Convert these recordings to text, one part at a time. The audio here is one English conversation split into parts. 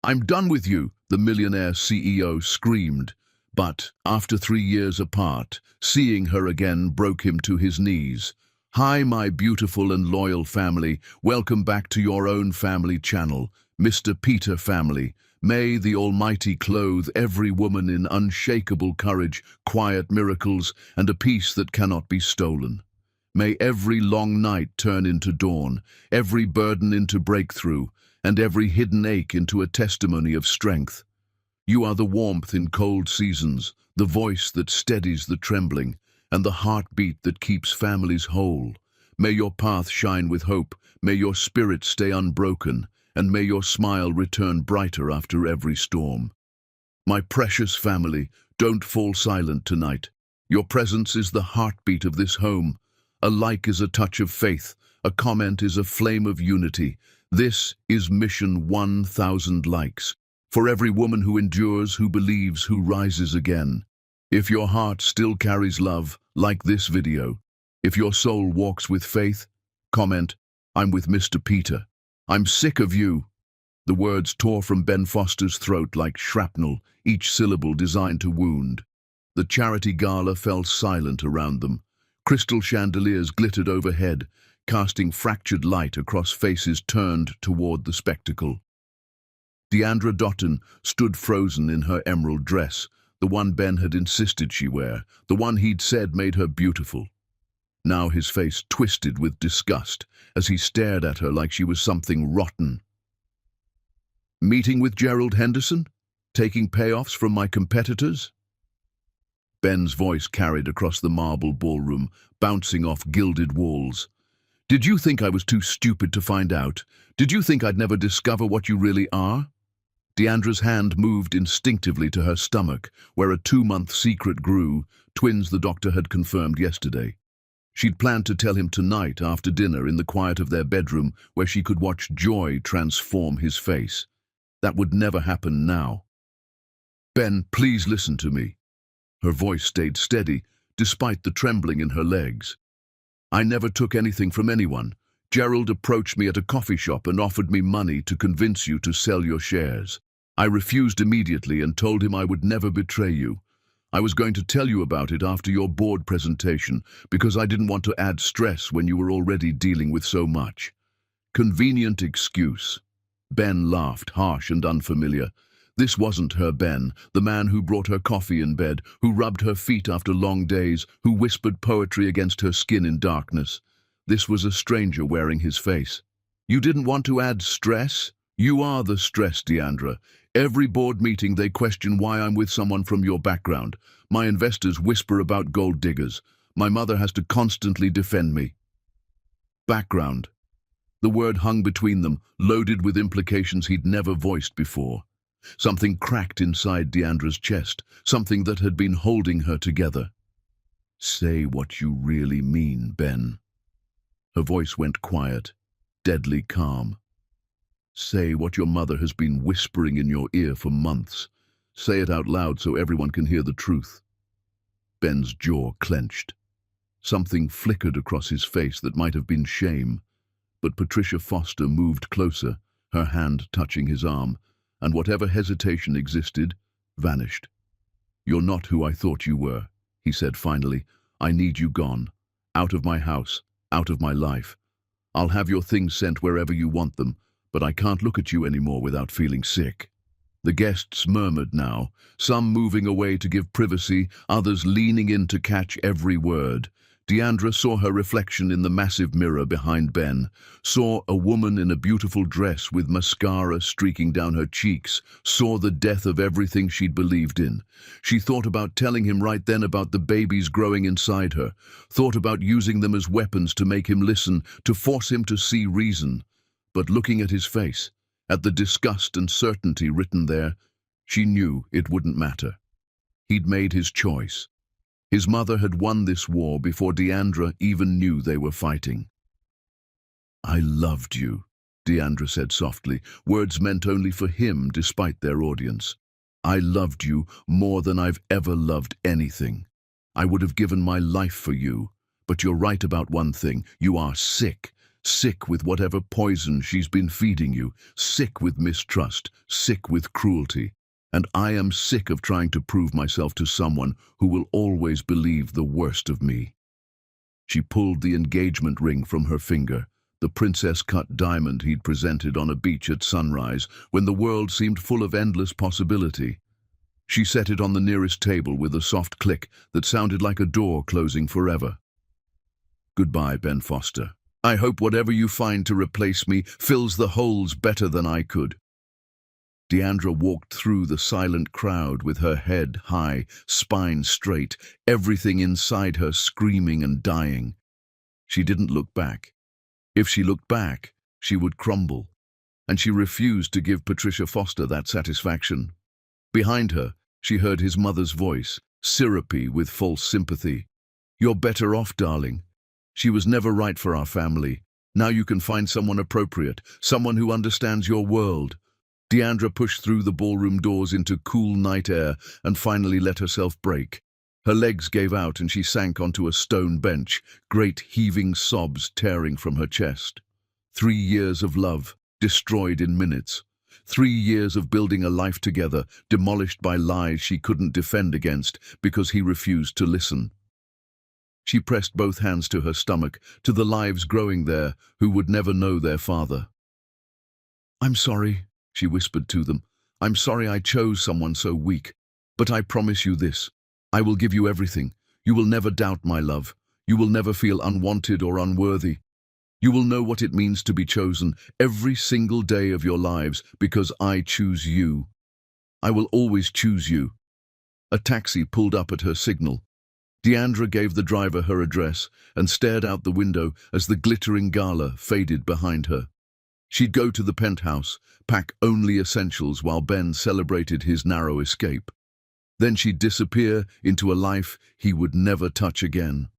I'm done with you, the millionaire CEO screamed. But, after 3 years apart, seeing her again broke him to his knees. Hi, my beautiful and loyal family. Welcome back to your own family channel, Mr. Peter Family. May the Almighty clothe every woman in unshakable courage, quiet miracles, and a peace that cannot be stolen. May every long night turn into dawn, every burden into breakthrough, and every hidden ache into a testimony of strength. You are the warmth in cold seasons, the voice that steadies the trembling, and the heartbeat that keeps families whole. May your path shine with hope, may your spirit stay unbroken, and may your smile return brighter after every storm. My precious family, don't fall silent tonight. Your presence is the heartbeat of this home. A like is a touch of faith, a comment is a flame of unity. This is Mission 1000 likes. For every woman who endures, who believes, who rises again. If your heart still carries love, like this video. If your soul walks with faith, comment, I'm with Mr. Peter. I'm sick of you. The words tore from Ben Foster's throat like shrapnel, each syllable designed to wound. The charity gala fell silent around them. Crystal chandeliers glittered overhead, casting fractured light across faces turned toward the spectacle. Deandra Dotton stood frozen in her emerald dress, the one Ben had insisted she wear, the one he'd said made her beautiful. Now his face twisted with disgust as he stared at her like she was something rotten. Meeting with Gerald Henderson? Taking payoffs from my competitors? Ben's voice carried across the marble ballroom, bouncing off gilded walls. Did you think I was too stupid to find out? Did you think I'd never discover what you really are? Deandra's hand moved instinctively to her stomach, where a 2-month secret grew, twins the doctor had confirmed yesterday. She'd planned to tell him tonight after dinner in the quiet of their bedroom, where she could watch joy transform his face. That would never happen now. Ben, please listen to me. Her voice stayed steady, despite the trembling in her legs. I never took anything from anyone. Gerald approached me at a coffee shop and offered me money to convince you to sell your shares. I refused immediately and told him I would never betray you. I was going to tell you about it after your board presentation because I didn't want to add stress when you were already dealing with so much. Convenient excuse. Ben laughed, harsh and unfamiliar. This wasn't her Ben, the man who brought her coffee in bed, who rubbed her feet after long days, who whispered poetry against her skin in darkness. This was a stranger wearing his face. You didn't want to add stress? You are the stress, Deandra. Every board meeting they question why I'm with someone from your background. My investors whisper about gold diggers. My mother has to constantly defend me. Background. The word hung between them, loaded with implications he'd never voiced before. Something cracked inside Deandra's chest, something that had been holding her together. Say what you really mean, Ben. Her voice went quiet, deadly calm. Say what your mother has been whispering in your ear for months. Say it out loud so everyone can hear the truth. Ben's jaw clenched. Something flickered across his face that might have been shame, but Patricia Foster moved closer, her hand touching his arm, and whatever hesitation existed, vanished. You're not who I thought you were, he said finally. I need you gone. Out of my house, out of my life. I'll have your things sent wherever you want them, but I can't look at you anymore without feeling sick. The guests murmured now, some moving away to give privacy, others leaning in to catch every word. Deandra saw her reflection in the massive mirror behind Ben, saw a woman in a beautiful dress with mascara streaking down her cheeks, saw the death of everything she'd believed in. She thought about telling him right then about the babies growing inside her, thought about using them as weapons to make him listen, to force him to see reason. But looking at his face, at the disgust and certainty written there, she knew it wouldn't matter. He'd made his choice. His mother had won this war before Deandra even knew they were fighting. I loved you, Deandra said softly, words meant only for him despite their audience. I loved you more than I've ever loved anything. I would have given my life for you, but you're right about one thing. You are sick. sick with whatever poison she's been feeding you, sick with mistrust, sick with cruelty. And I am sick of trying to prove myself to someone who will always believe the worst of me. She pulled the engagement ring from her finger, the princess-cut diamond he'd presented on a beach at sunrise when the world seemed full of endless possibility. She set it on the nearest table with a soft click that sounded like a door closing forever. Goodbye, Ben Foster. I hope whatever you find to replace me fills the holes better than I could. Deandra walked through the silent crowd with her head high, spine straight, everything inside her screaming and dying. She didn't look back. If she looked back, she would crumble, and she refused to give Patricia Foster that satisfaction. Behind her, she heard his mother's voice, syrupy with false sympathy. You're better off, darling. She was never right for our family. Now you can find someone appropriate, someone who understands your world. Deandra pushed through the ballroom doors into cool night air and finally let herself break. Her legs gave out and she sank onto a stone bench, great heaving sobs tearing from her chest. 3 years of love, destroyed in minutes. 3 years of building a life together, demolished by lies she couldn't defend against because he refused to listen. She pressed both hands to her stomach, to the lives growing there who would never know their father. I'm sorry, she whispered to them. I'm sorry I chose someone so weak. But I promise you this. I will give you everything. You will never doubt my love. You will never feel unwanted or unworthy. You will know what it means to be chosen every single day of your lives because I choose you. I will always choose you. A taxi pulled up at her signal. Deandra gave the driver her address and stared out the window as the glittering gala faded behind her. She'd go to the penthouse, pack only essentials while Ben celebrated his narrow escape. Then she'd disappear into a life he would never touch again.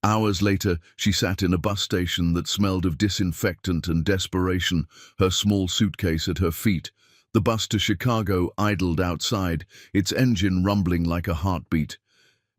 Hours later, she sat in a bus station that smelled of disinfectant and desperation, her small suitcase at her feet. The bus to Chicago idled outside, its engine rumbling like a heartbeat.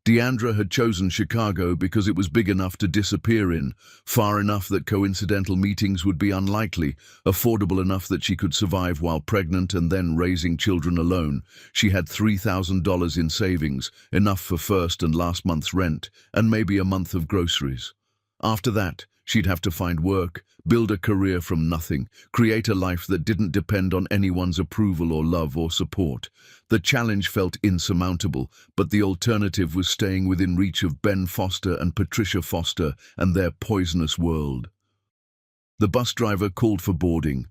Deandra had chosen Chicago because it was big enough to disappear in, far enough that coincidental meetings would be unlikely, affordable enough that she could survive while pregnant and then raising children alone. She had $3,000 in savings, enough for first and last month's rent, and maybe a month of groceries. After that, she'd have to find work, build a career from nothing, create a life that didn't depend on anyone's approval or love or support. The challenge felt insurmountable, but the alternative was staying within reach of Ben Foster and Patricia Foster and their poisonous world. The bus driver called for boarding.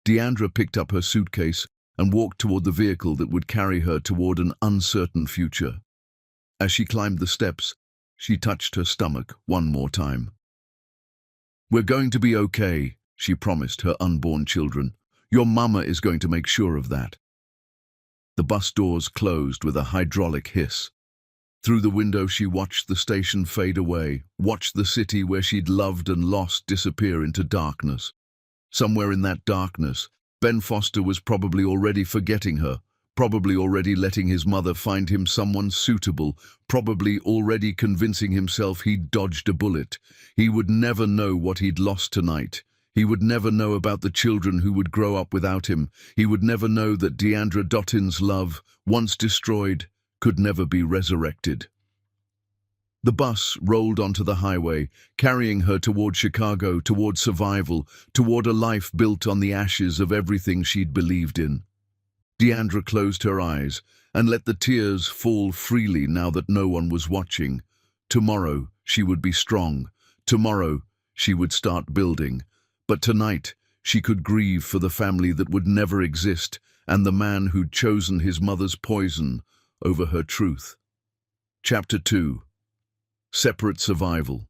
Deandra picked up her suitcase and walked toward the vehicle that would carry her toward an uncertain future. As she climbed the steps, she touched her stomach one more time. We're going to be okay, she promised her unborn children. Your mama is going to make sure of that. The bus doors closed with a hydraulic hiss. Through the window she watched the station fade away, watched the city where she'd loved and lost disappear into darkness. Somewhere in that darkness, Ben Foster was probably already forgetting her, probably already letting his mother find him someone suitable, probably already convincing himself he'd dodged a bullet. He would never know what he'd lost tonight. He would never know about the children who would grow up without him. He would never know that Deandra Dottin's love, once destroyed, could never be resurrected. The bus rolled onto the highway, carrying her toward Chicago, toward survival, toward a life built on the ashes of everything she'd believed in. Deandra closed her eyes and let the tears fall freely now that no one was watching. Tomorrow she would be strong. Tomorrow she would start building. But tonight she could grieve for the family that would never exist and the man who'd chosen his mother's poison over her truth. Chapter 2. Separate Survival.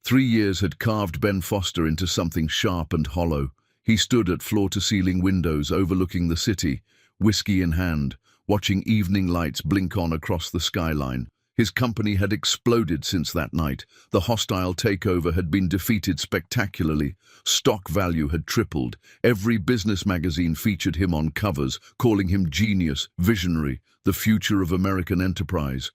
3 years had carved Ben Foster into something sharp and hollow. He stood at floor-to-ceiling windows overlooking the city, whiskey in hand, watching evening lights blink on across the skyline. His company had exploded since that night. The hostile takeover had been defeated spectacularly. Stock value had tripled. Every business magazine featured him on covers, calling him genius, visionary, the future of American enterprise.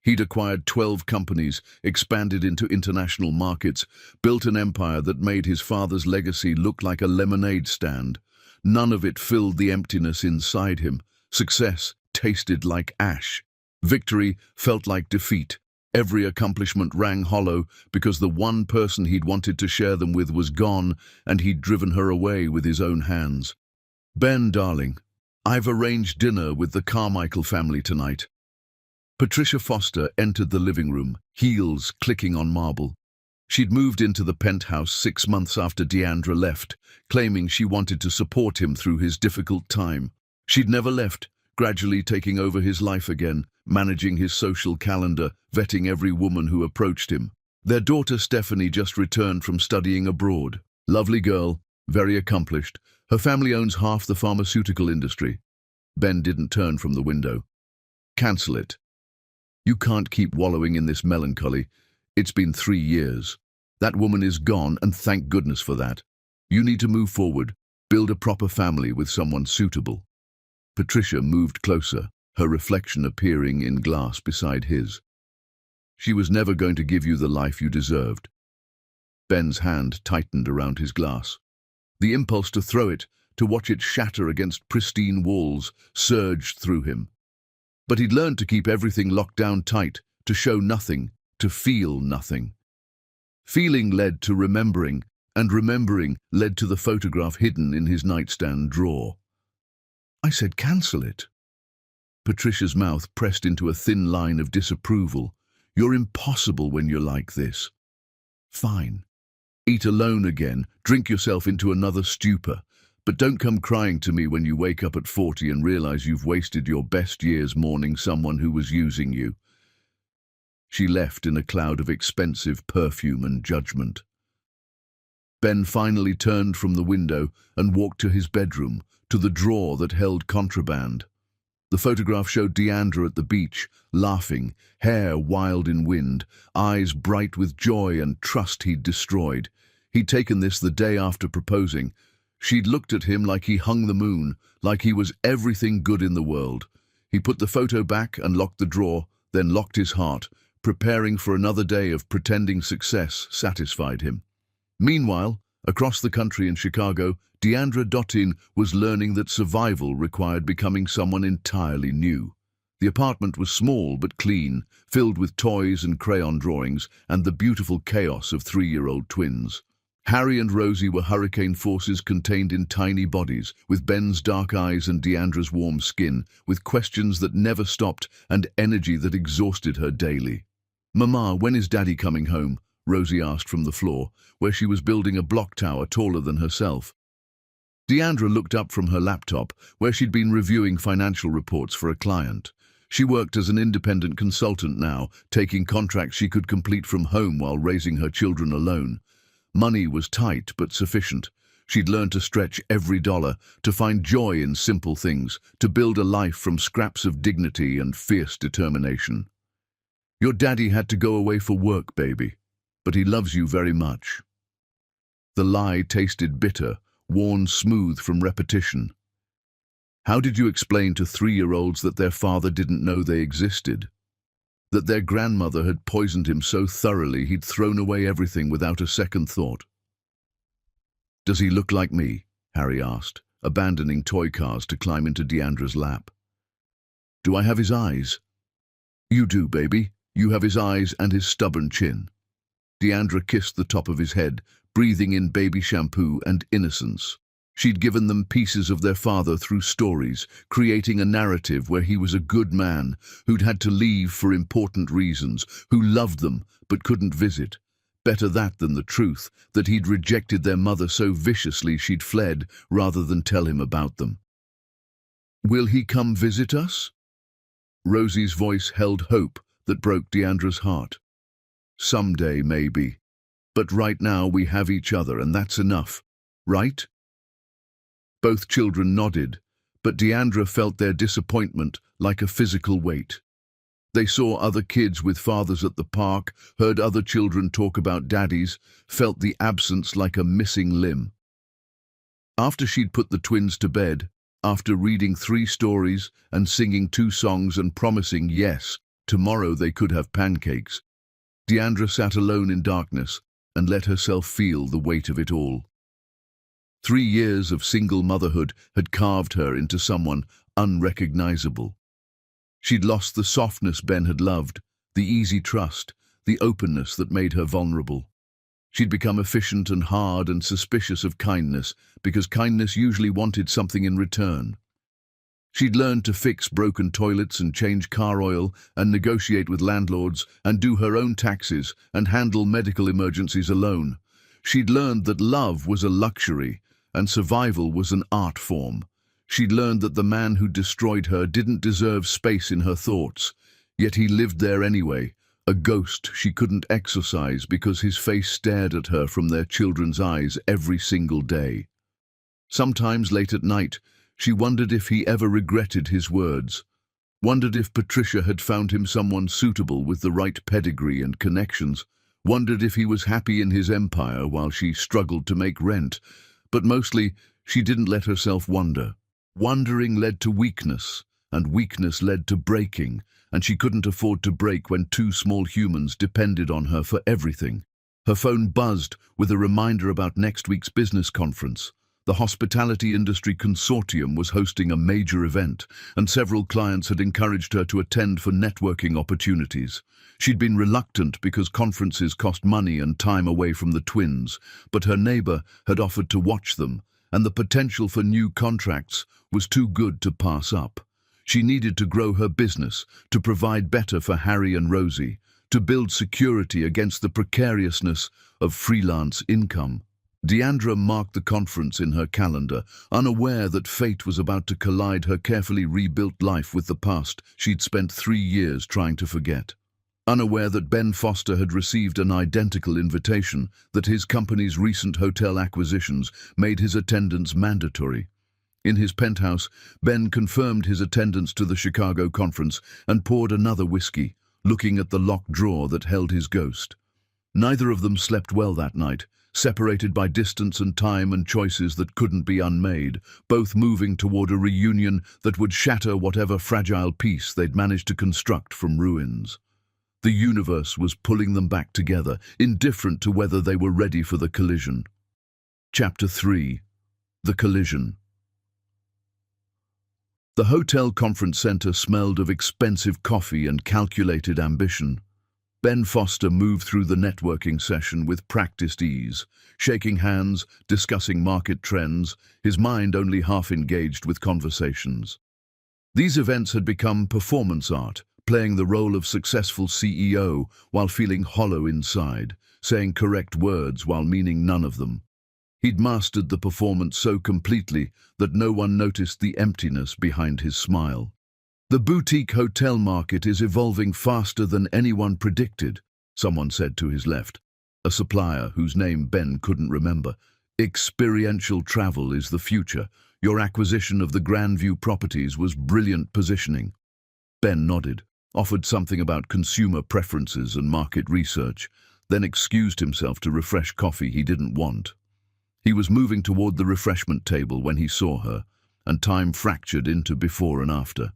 He'd acquired 12 companies, expanded into international markets, built an empire that made his father's legacy look like a lemonade stand. None of it filled the emptiness inside him. Success tasted like ash. Victory felt like defeat. Every accomplishment rang hollow because the one person he'd wanted to share them with was gone, and he'd driven her away with his own hands. "Ben, darling, I've arranged dinner with the Carmichael family tonight." Patricia Foster entered the living room, heels clicking on marble. She'd moved into the penthouse 6 months after Deandra left, claiming she wanted to support him through his difficult time. She'd never left, gradually taking over his life again, managing his social calendar, vetting every woman who approached him. Their daughter Stephanie just returned from studying abroad. Lovely girl, very accomplished. Her family owns half the pharmaceutical industry. Ben didn't turn from the window. "Cancel it. You can't keep wallowing in this melancholy. It's been 3 years. That woman is gone, and thank goodness for that. You need to move forward, build a proper family with someone suitable." Patricia moved closer, her reflection appearing in glass beside his. "She was never going to give you the life you deserved." Ben's hand tightened around his glass. The impulse to throw it, to watch it shatter against pristine walls, surged through him. But he'd learned to keep everything locked down tight, to show nothing, to feel nothing. Feeling led to remembering, and remembering led to the photograph hidden in his nightstand drawer. "I said cancel it." Patricia's mouth pressed into a thin line of disapproval. "You're impossible when you're like this." "Fine. Eat alone again, drink yourself into another stupor. But don't come crying to me when you wake up at 40 and realize you've wasted your best years mourning someone who was using you." She left in a cloud of expensive perfume and judgment. Ben finally turned from the window and walked to his bedroom, to the drawer that held contraband. The photograph showed Deandra at the beach, laughing, hair wild in wind, eyes bright with joy and trust he'd destroyed. He'd taken this the day after proposing. She'd looked at him like he hung the moon, like he was everything good in the world. He put the photo back and locked the drawer, then locked his heart. Preparing for another day of pretending success satisfied him. Meanwhile, across the country in Chicago, Deandra Dottin was learning that survival required becoming someone entirely new. The apartment was small but clean, filled with toys and crayon drawings and the beautiful chaos of 3-year-old twins. Harry and Rosie were hurricane forces contained in tiny bodies, with Ben's dark eyes and Deandra's warm skin, with questions that never stopped and energy that exhausted her daily. "Mama, when is Daddy coming home?" Rosie asked from the floor, where she was building a block tower taller than herself. Deandra looked up from her laptop, where she'd been reviewing financial reports for a client. She worked as an independent consultant now, taking contracts she could complete from home while raising her children alone. Money was tight but sufficient. She'd learned to stretch every dollar, to find joy in simple things, to build a life from scraps of dignity and fierce determination. "Your daddy had to go away for work, baby, but he loves you very much." The lie tasted bitter, worn smooth from repetition. How did you explain to 3-year-olds that their father didn't know they existed? That their grandmother had poisoned him so thoroughly he'd thrown away everything without a second thought? "Does he look like me?" Harry asked, abandoning toy cars to climb into Deandra's lap. "Do I have his eyes?" "You do, baby. You have his eyes and his stubborn chin." Deandra kissed the top of his head, breathing in baby shampoo and innocence. She'd given them pieces of their father through stories, creating a narrative where he was a good man, who'd had to leave for important reasons, who loved them but couldn't visit. Better that than the truth, that he'd rejected their mother so viciously she'd fled rather than tell him about them. "Will he come visit us?" Rosie's voice held hope that broke Deandra's heart. "Someday, maybe. But right now we have each other, and that's enough, right?" Both children nodded, but Deandra felt their disappointment like a physical weight. They saw other kids with fathers at the park, heard other children talk about daddies, felt the absence like a missing limb. After she'd put the twins to bed, after reading 3 stories and singing 2 songs and promising yes, Tomorrow they could have pancakes. Deandra sat alone in darkness and let herself feel the weight of it all. 3 years of single motherhood had carved her into someone unrecognizable. She'd lost the softness Ben had loved, the easy trust, the openness that made her vulnerable. She'd become efficient and hard and suspicious of kindness because kindness usually wanted something in return. She'd learned to fix broken toilets and change car oil and negotiate with landlords and do her own taxes and handle medical emergencies alone. She'd learned that love was a luxury and survival was an art form. She'd learned that the man who destroyed her didn't deserve space in her thoughts, yet he lived there anyway, a ghost she couldn't exorcise because his face stared at her from their children's eyes every single day. Sometimes late at night, she wondered if he ever regretted his words, wondered if Patricia had found him someone suitable with the right pedigree and connections, wondered if he was happy in his empire while she struggled to make rent. But mostly, she didn't let herself wonder. Wondering led to weakness, and weakness led to breaking, and she couldn't afford to break when two small humans depended on her for everything. Her phone buzzed with a reminder about next week's business conference. The hospitality industry consortium was hosting a major event, and several clients had encouraged her to attend for networking opportunities. She'd been reluctant because conferences cost money and time away from the twins, but her neighbor had offered to watch them, and the potential for new contracts was too good to pass up. She needed to grow her business, to provide better for Harry and Rosie, to build security against the precariousness of freelance income. Deandra marked the conference in her calendar, unaware that fate was about to collide her carefully rebuilt life with the past she'd spent 3 years trying to forget. Unaware that Ben Foster had received an identical invitation, that his company's recent hotel acquisitions made his attendance mandatory. In his penthouse, Ben confirmed his attendance to the Chicago conference and poured another whiskey, looking at the locked drawer that held his ghost. Neither of them slept well that night, separated by distance and time and choices that couldn't be unmade, both moving toward a reunion that would shatter whatever fragile piece they'd managed to construct from ruins. The universe was pulling them back together, indifferent to whether they were ready for the collision. Chapter 3. The Collision. The hotel conference center smelled of expensive coffee and calculated ambition. Ben Foster moved through the networking session with practiced ease, shaking hands, discussing market trends, his mind only half engaged with conversations. These events had become performance art, playing the role of successful CEO while feeling hollow inside, saying correct words while meaning none of them. He'd mastered the performance so completely that no one noticed the emptiness behind his smile. The boutique hotel market is evolving faster than anyone predicted, someone said to his left, a supplier whose name Ben couldn't remember. Experiential travel is the future. Your acquisition of the Grandview properties was brilliant positioning. Ben nodded, offered something about consumer preferences and market research, then excused himself to refresh coffee he didn't want. He was moving toward the refreshment table when he saw her, and time fractured into before and after.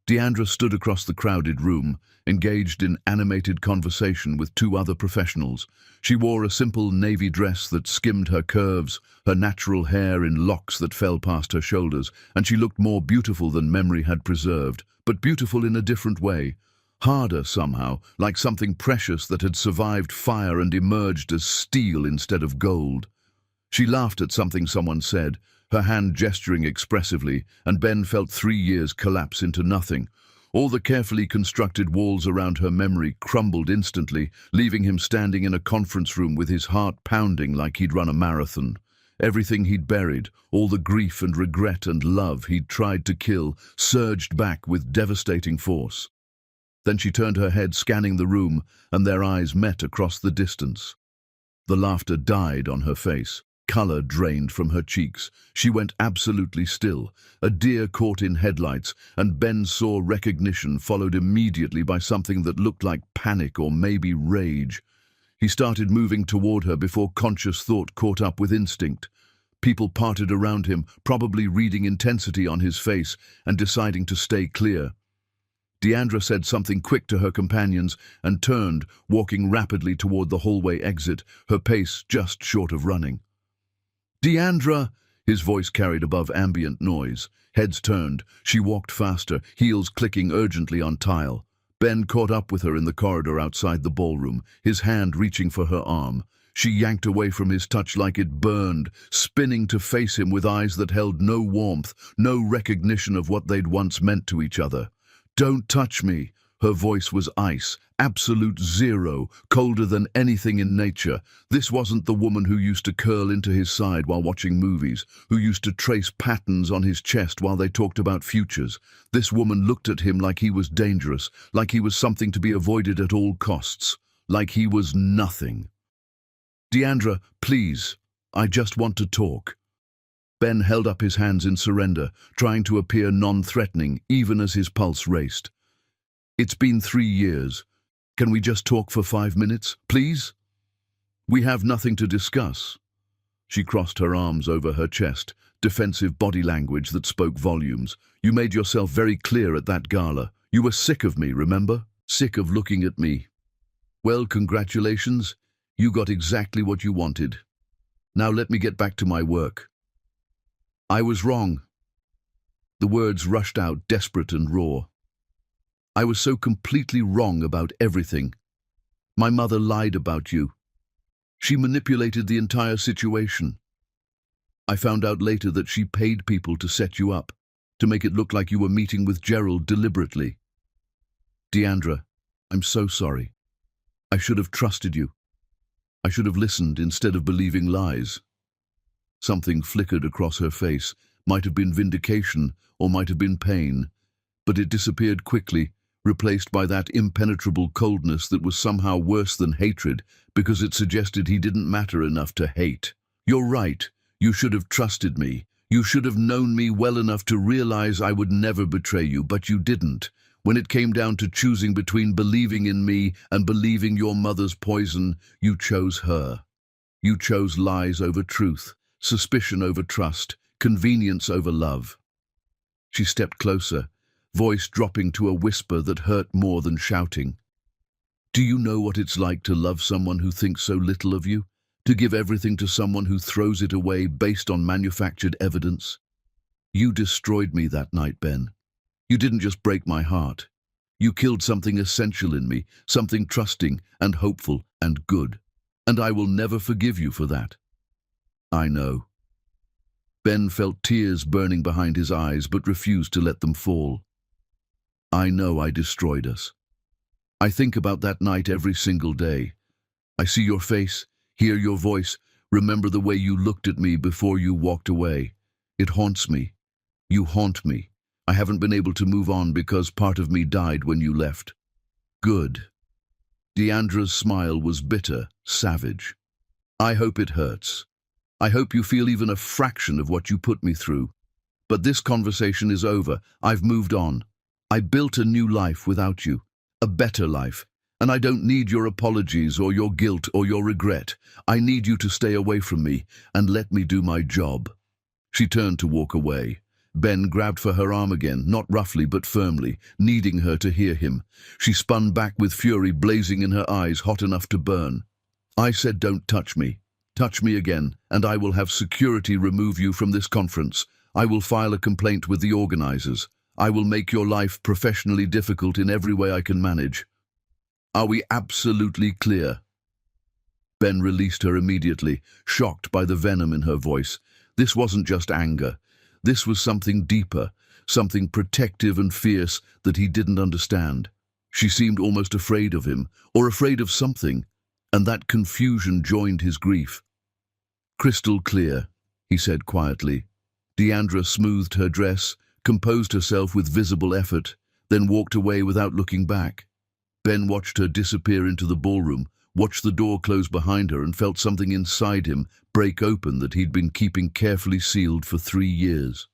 Deandra stood across the crowded room, engaged in animated conversation with 2 other professionals. She wore a simple navy dress that skimmed her curves, her natural hair in locks that fell past her shoulders, and she looked more beautiful than memory had preserved, but beautiful in a different way. Harder somehow, like something precious that had survived fire and emerged as steel instead of gold. She laughed at something someone said, her hand gesturing expressively, and Ben felt 3 years collapse into nothing. All the carefully constructed walls around her memory crumbled instantly, leaving him standing in a conference room with his heart pounding like he'd run a marathon. Everything he'd buried, all the grief and regret and love he'd tried to kill, surged back with devastating force. Then she turned her head, scanning the room, and their eyes met across the distance. The laughter died on her face. Color drained from her cheeks. She went absolutely still, a deer caught in headlights, and Ben saw recognition followed immediately by something that looked like panic or maybe rage. He started moving toward her before conscious thought caught up with instinct. People parted around him, probably reading intensity on his face and deciding to stay clear. Deandra said something quick to her companions and turned, walking rapidly toward the hallway exit, her pace just short of running. "Deandra!" His voice carried above ambient noise. Heads turned. She walked faster, heels clicking urgently on tile. Ben caught up with her in the corridor outside the ballroom, his hand reaching for her arm. She yanked away from his touch like it burned, spinning to face him with eyes that held no warmth, no recognition of what they'd once meant to each other. "Don't touch me." Her voice was ice, absolute zero, colder than anything in nature. This wasn't the woman who used to curl into his side while watching movies, who used to trace patterns on his chest while they talked about futures. This woman looked at him like he was dangerous, like he was something to be avoided at all costs, like he was nothing. "Deandra, please, I just want to talk." Ben held up his hands in surrender, trying to appear non-threatening, even as his pulse raced. "It's been 3 years. Can we just talk for 5 minutes, please? We have nothing to discuss." She crossed her arms over her chest, defensive body language that spoke volumes. "You made yourself very clear at that gala. You were sick of me, remember? Sick of looking at me. Well, congratulations. You got exactly what you wanted. Now let me get back to my work. I was wrong." The words rushed out, desperate and raw. "I was so completely wrong about everything. My mother lied about you. She manipulated the entire situation. I found out later that she paid people to set you up, to make it look like you were meeting with Gerald deliberately. Deandra, I'm so sorry. I should have trusted you. I should have listened instead of believing lies." Something flickered across her face, might have been vindication or might have been pain, but it disappeared quickly, replaced by that impenetrable coldness that was somehow worse than hatred because it suggested he didn't matter enough to hate. "You're right. You should have trusted me. You should have known me well enough to realize I would never betray you, but you didn't. When it came down to choosing between believing in me and believing your mother's poison, you chose her. You chose lies over truth, suspicion over trust, convenience over love." She stepped closer, voice dropping to a whisper that hurt more than shouting. "Do you know what it's like to love someone who thinks so little of you? To give everything to someone who throws it away based on manufactured evidence? You destroyed me that night, Ben. You didn't just break my heart. You killed something essential in me, something trusting and hopeful and good. And I will never forgive you for that." "I know." Ben felt tears burning behind his eyes but refused to let them fall. "I know I destroyed us. I think about that night every single day. I see your face, hear your voice, remember the way you looked at me before you walked away. It haunts me. You haunt me. I haven't been able to move on because part of me died when you left." "Good." Deandra's smile was bitter, savage. "I hope it hurts. I hope you feel even a fraction of what you put me through. But this conversation is over. I've moved on. I built a new life without you, a better life, and I don't need your apologies or your guilt or your regret. I need you to stay away from me and let me do my job." She turned to walk away. Ben grabbed for her arm again, not roughly but firmly, needing her to hear him. She spun back with fury blazing in her eyes, hot enough to burn. "I said don't touch me. Touch me again, and I will have security remove you from this conference. I will file a complaint with the organizers. I will make your life professionally difficult in every way I can manage. Are we absolutely clear?" Ben released her immediately, shocked by the venom in her voice. This wasn't just anger. This was something deeper, something protective and fierce that he didn't understand. She seemed almost afraid of him, or afraid of something, and that confusion joined his grief. "Crystal clear," he said quietly. Deandra smoothed her dress, composed herself with visible effort, then walked away without looking back. Ben watched her disappear into the ballroom, watched the door close behind her, and felt something inside him break open that he'd been keeping carefully sealed for 3 years.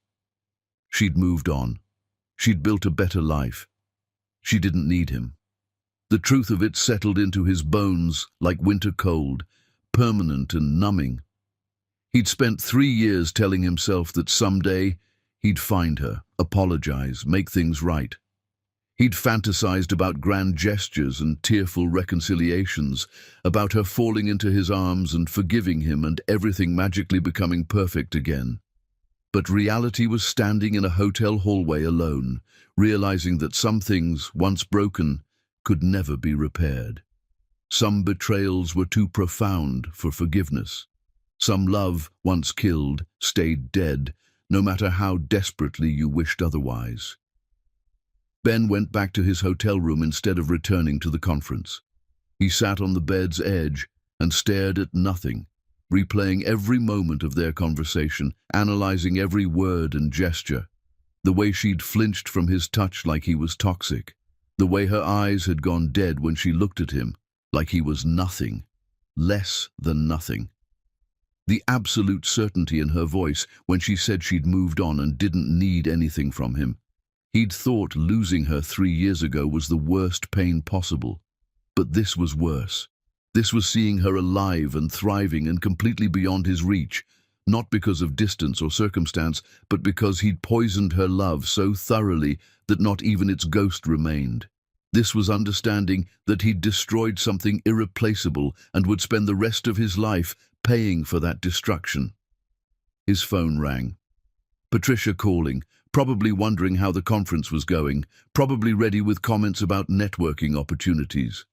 She'd moved on. She'd built a better life. She didn't need him. The truth of it settled into his bones like winter cold, permanent and numbing. He'd spent 3 years telling himself that someday he'd find her, apologize, make things right. He'd fantasized about grand gestures and tearful reconciliations, about her falling into his arms and forgiving him and everything magically becoming perfect again. But reality was standing in a hotel hallway alone, realizing that some things, once broken, could never be repaired. Some betrayals were too profound for forgiveness. Some love, once killed, stayed dead, no matter how desperately you wished otherwise. Ben went back to his hotel room instead of returning to the conference. He sat on the bed's edge and stared at nothing, replaying every moment of their conversation, analyzing every word and gesture. The way she'd flinched from his touch like he was toxic. The way her eyes had gone dead when she looked at him, like he was nothing, less than nothing. The absolute certainty in her voice when she said she'd moved on and didn't need anything from him. He'd thought losing her 3 years ago was the worst pain possible. But this was worse. This was seeing her alive and thriving and completely beyond his reach, not because of distance or circumstance, but because he'd poisoned her love so thoroughly that not even its ghost remained. This was understanding that he'd destroyed something irreplaceable and would spend the rest of his life paying for that destruction. His phone rang. Patricia calling, probably wondering how the conference was going, probably ready with comments about networking opportunities.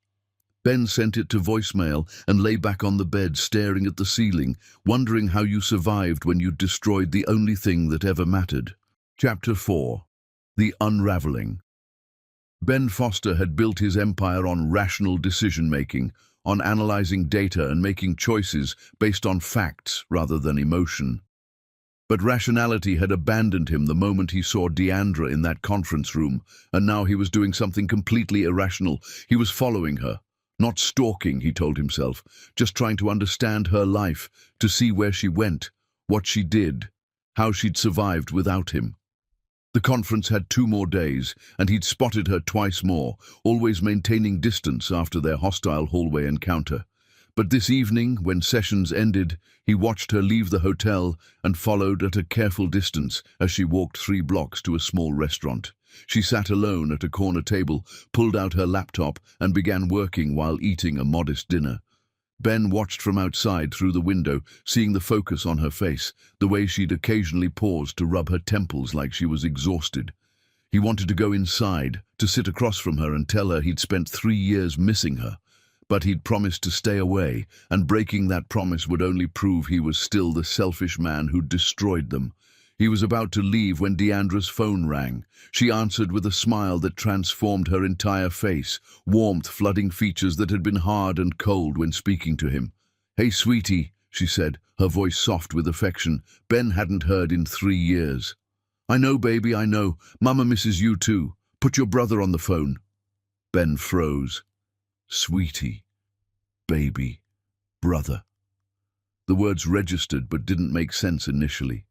Ben sent it to voicemail and lay back on the bed staring at the ceiling, wondering how you survived when you destroyed the only thing that ever mattered. Chapter 4. The Unraveling. Ben Foster had built his empire on rational decision-making, on analyzing data and making choices based on facts rather than emotion. But rationality had abandoned him the moment he saw Deandra in that conference room, and now he was doing something completely irrational. He was following her. Not stalking, he told himself, just trying to understand her life, to see where she went, what she did, how she'd survived without him. The conference had 2 more days, and he'd spotted her twice more, always maintaining distance after their hostile hallway encounter. But this evening, when sessions ended, he watched her leave the hotel and followed at a careful distance as she walked 3 blocks to a small restaurant. She sat alone at a corner table, pulled out her laptop, and began working while eating a modest dinner. Ben watched from outside through the window, seeing the focus on her face, the way she'd occasionally paused to rub her temples like she was exhausted. He wanted to go inside, to sit across from her and tell her he'd spent 3 years missing her. But he'd promised to stay away, and breaking that promise would only prove he was still the selfish man who'd destroyed them. He was about to leave when Deandra's phone rang. She answered with a smile that transformed her entire face, warmth flooding features that had been hard and cold when speaking to him. "Hey, sweetie," she said, her voice soft with affection. Ben hadn't heard in 3 years. "I know, baby, I know. Mama misses you too. Put your brother on the phone." Ben froze. Sweetie, baby, brother. The words registered but didn't make sense initially.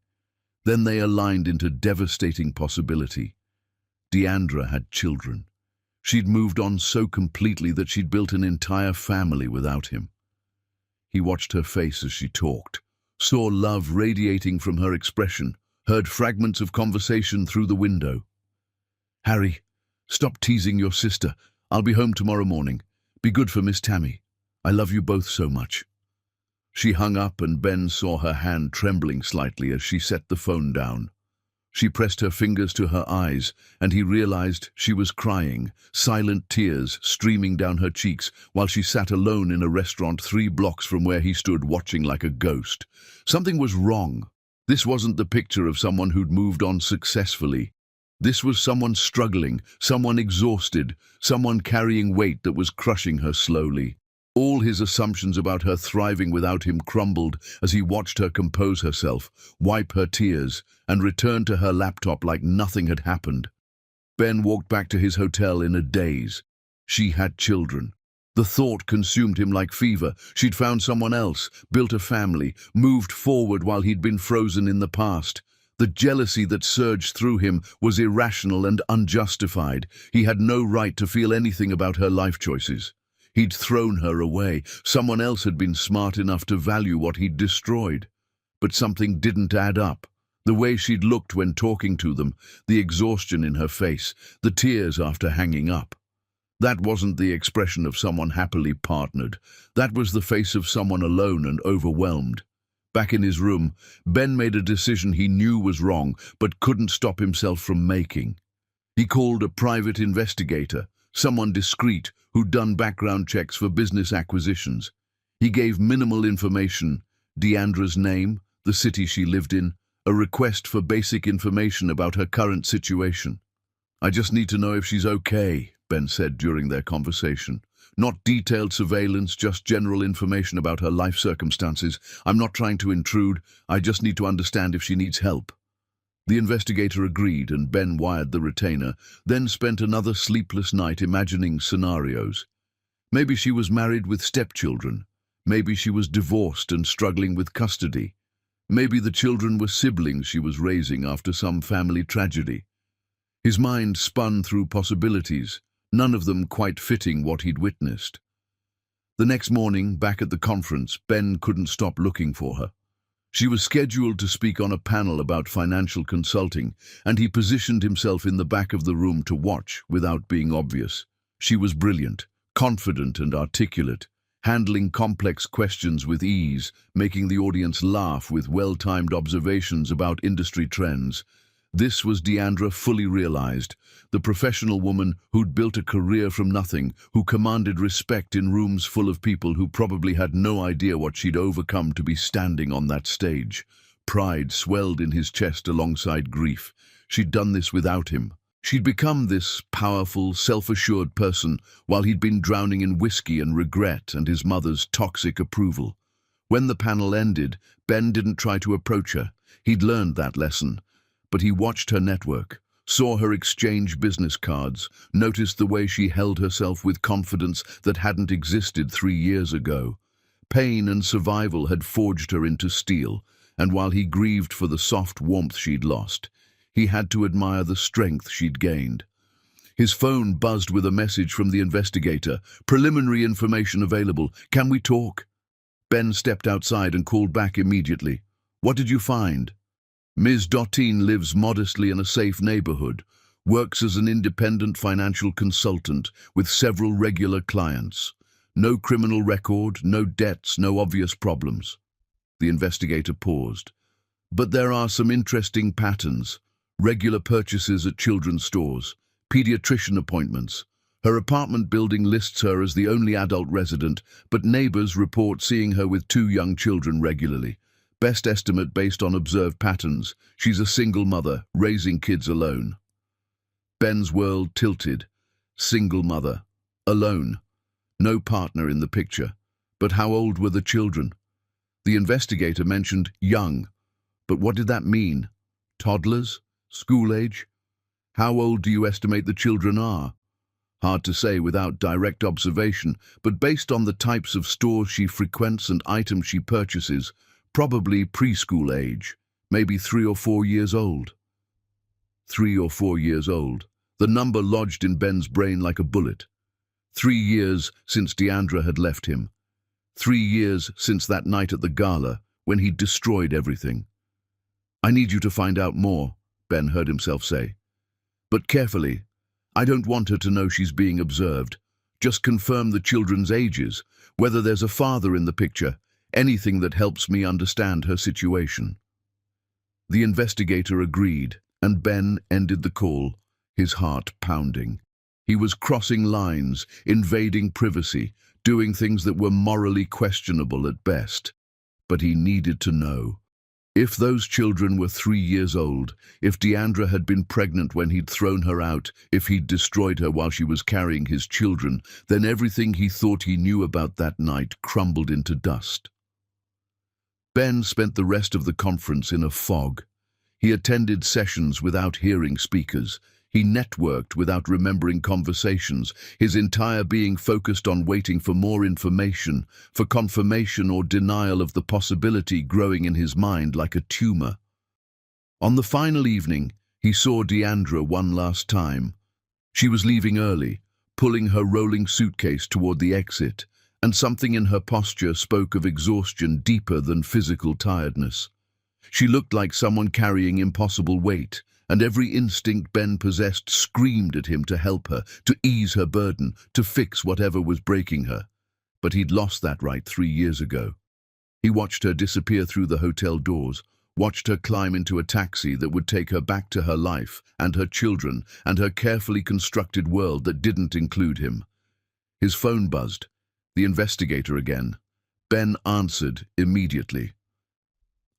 Then they aligned into devastating possibility. Deandra had children. She'd moved on so completely that she'd built an entire family without him. He watched her face as she talked, saw love radiating from her expression, heard fragments of conversation through the window. "Harry, stop teasing your sister. I'll be home tomorrow morning. Be good for Miss Tammy. I love you both so much." She hung up and Ben saw her hand trembling slightly as she set the phone down. She pressed her fingers to her eyes, and he realized she was crying, silent tears streaming down her cheeks while she sat alone in a restaurant 3 blocks from where he stood watching like a ghost. Something was wrong. This wasn't the picture of someone who'd moved on successfully. This was someone struggling, someone exhausted, someone carrying weight that was crushing her slowly. All his assumptions about her thriving without him crumbled as he watched her compose herself, wipe her tears, and return to her laptop like nothing had happened. Ben walked back to his hotel in a daze. She had children. The thought consumed him like fever. She'd found someone else, built a family, moved forward while he'd been frozen in the past. The jealousy that surged through him was irrational and unjustified. He had no right to feel anything about her life choices. He'd thrown her away. Someone else had been smart enough to value what he'd destroyed. But something didn't add up. The way she'd looked when talking to them, the exhaustion in her face, the tears after hanging up. That wasn't the expression of someone happily partnered. That was the face of someone alone and overwhelmed. Back in his room, Ben made a decision he knew was wrong, but couldn't stop himself from making. He called a private investigator, someone discreet who'd done background checks for business acquisitions. He gave minimal information: Deandra's name, the city she lived in, a request for basic information about her current situation. "I just need to know if she's okay," Ben said during their conversation. "Not detailed surveillance, just general information about her life circumstances. I'm not trying to intrude, I just need to understand if she needs help." The investigator agreed, and Ben wired the retainer, then spent another sleepless night imagining scenarios. Maybe she was married with stepchildren. Maybe she was divorced and struggling with custody. Maybe the children were siblings she was raising after some family tragedy. His mind spun through possibilities, none of them quite fitting what he'd witnessed. The next morning, back at the conference, Ben couldn't stop looking for her. She was scheduled to speak on a panel about financial consulting, and he positioned himself in the back of the room to watch without being obvious. She was brilliant, confident and articulate, handling complex questions with ease, making the audience laugh with well-timed observations about industry trends. This was Deandra fully realized, the professional woman who'd built a career from nothing, who commanded respect in rooms full of people who probably had no idea what she'd overcome to be standing on that stage. Pride swelled in his chest alongside grief. She'd done this without him. She'd become this powerful, self-assured person while he'd been drowning in whiskey and regret and his mother's toxic approval. When the panel ended, Ben didn't try to approach her. He'd learned that lesson. But he watched her network, saw her exchange business cards, noticed the way she held herself with confidence that hadn't existed 3 years ago. Pain and survival had forged her into steel, and while he grieved for the soft warmth she'd lost, he had to admire the strength she'd gained. His phone buzzed with a message from the investigator. "Preliminary information available. Can we talk?" Ben stepped outside and called back immediately. "What did you find?" "Ms. Dottin lives modestly in a safe neighborhood, works as an independent financial consultant with several regular clients. No criminal record, no debts, no obvious problems." The investigator paused. "But there are some interesting patterns. Regular purchases at children's stores, pediatrician appointments. Her apartment building lists her as the only adult resident, but neighbors report seeing her with 2 young children regularly. Best estimate based on observed patterns, she's a single mother, raising kids alone." Ben's world tilted. Single mother. Alone. No partner in the picture. But how old were the children? The investigator mentioned young. But what did that mean? Toddlers? School age? How old do you estimate the children are? Hard to say without direct observation, but based on the types of stores she frequents and items she purchases, probably preschool age, maybe 3 or 4 years old. 3 or 4 years old. The number lodged in Ben's brain like a bullet. 3 years since Deandra had left him. 3 years since that night at the gala, when he'd destroyed everything. "I need you to find out more," Ben heard himself say. "But carefully. I don't want her to know she's being observed. Just confirm the children's ages, whether there's a father in the picture, anything that helps me understand her situation." The investigator agreed, and Ben ended the call, his heart pounding. He was crossing lines, invading privacy, doing things that were morally questionable at best. But he needed to know. If those children were 3 years old, if Deandra had been pregnant when he'd thrown her out, if he'd destroyed her while she was carrying his children, then everything he thought he knew about that night crumbled into dust. Ben spent the rest of the conference in a fog. He attended sessions without hearing speakers. He networked without remembering conversations, his entire being focused on waiting for more information, for confirmation or denial of the possibility growing in his mind like a tumor. On the final evening, he saw Deandra one last time. She was leaving early, pulling her rolling suitcase toward the exit, and something in her posture spoke of exhaustion deeper than physical tiredness. She looked like someone carrying impossible weight, and every instinct Ben possessed screamed at him to help her, to ease her burden, to fix whatever was breaking her. But he'd lost that right 3 years ago. He watched her disappear through the hotel doors, watched her climb into a taxi that would take her back to her life and her children and her carefully constructed world that didn't include him. His phone buzzed. The investigator again. Ben answered immediately.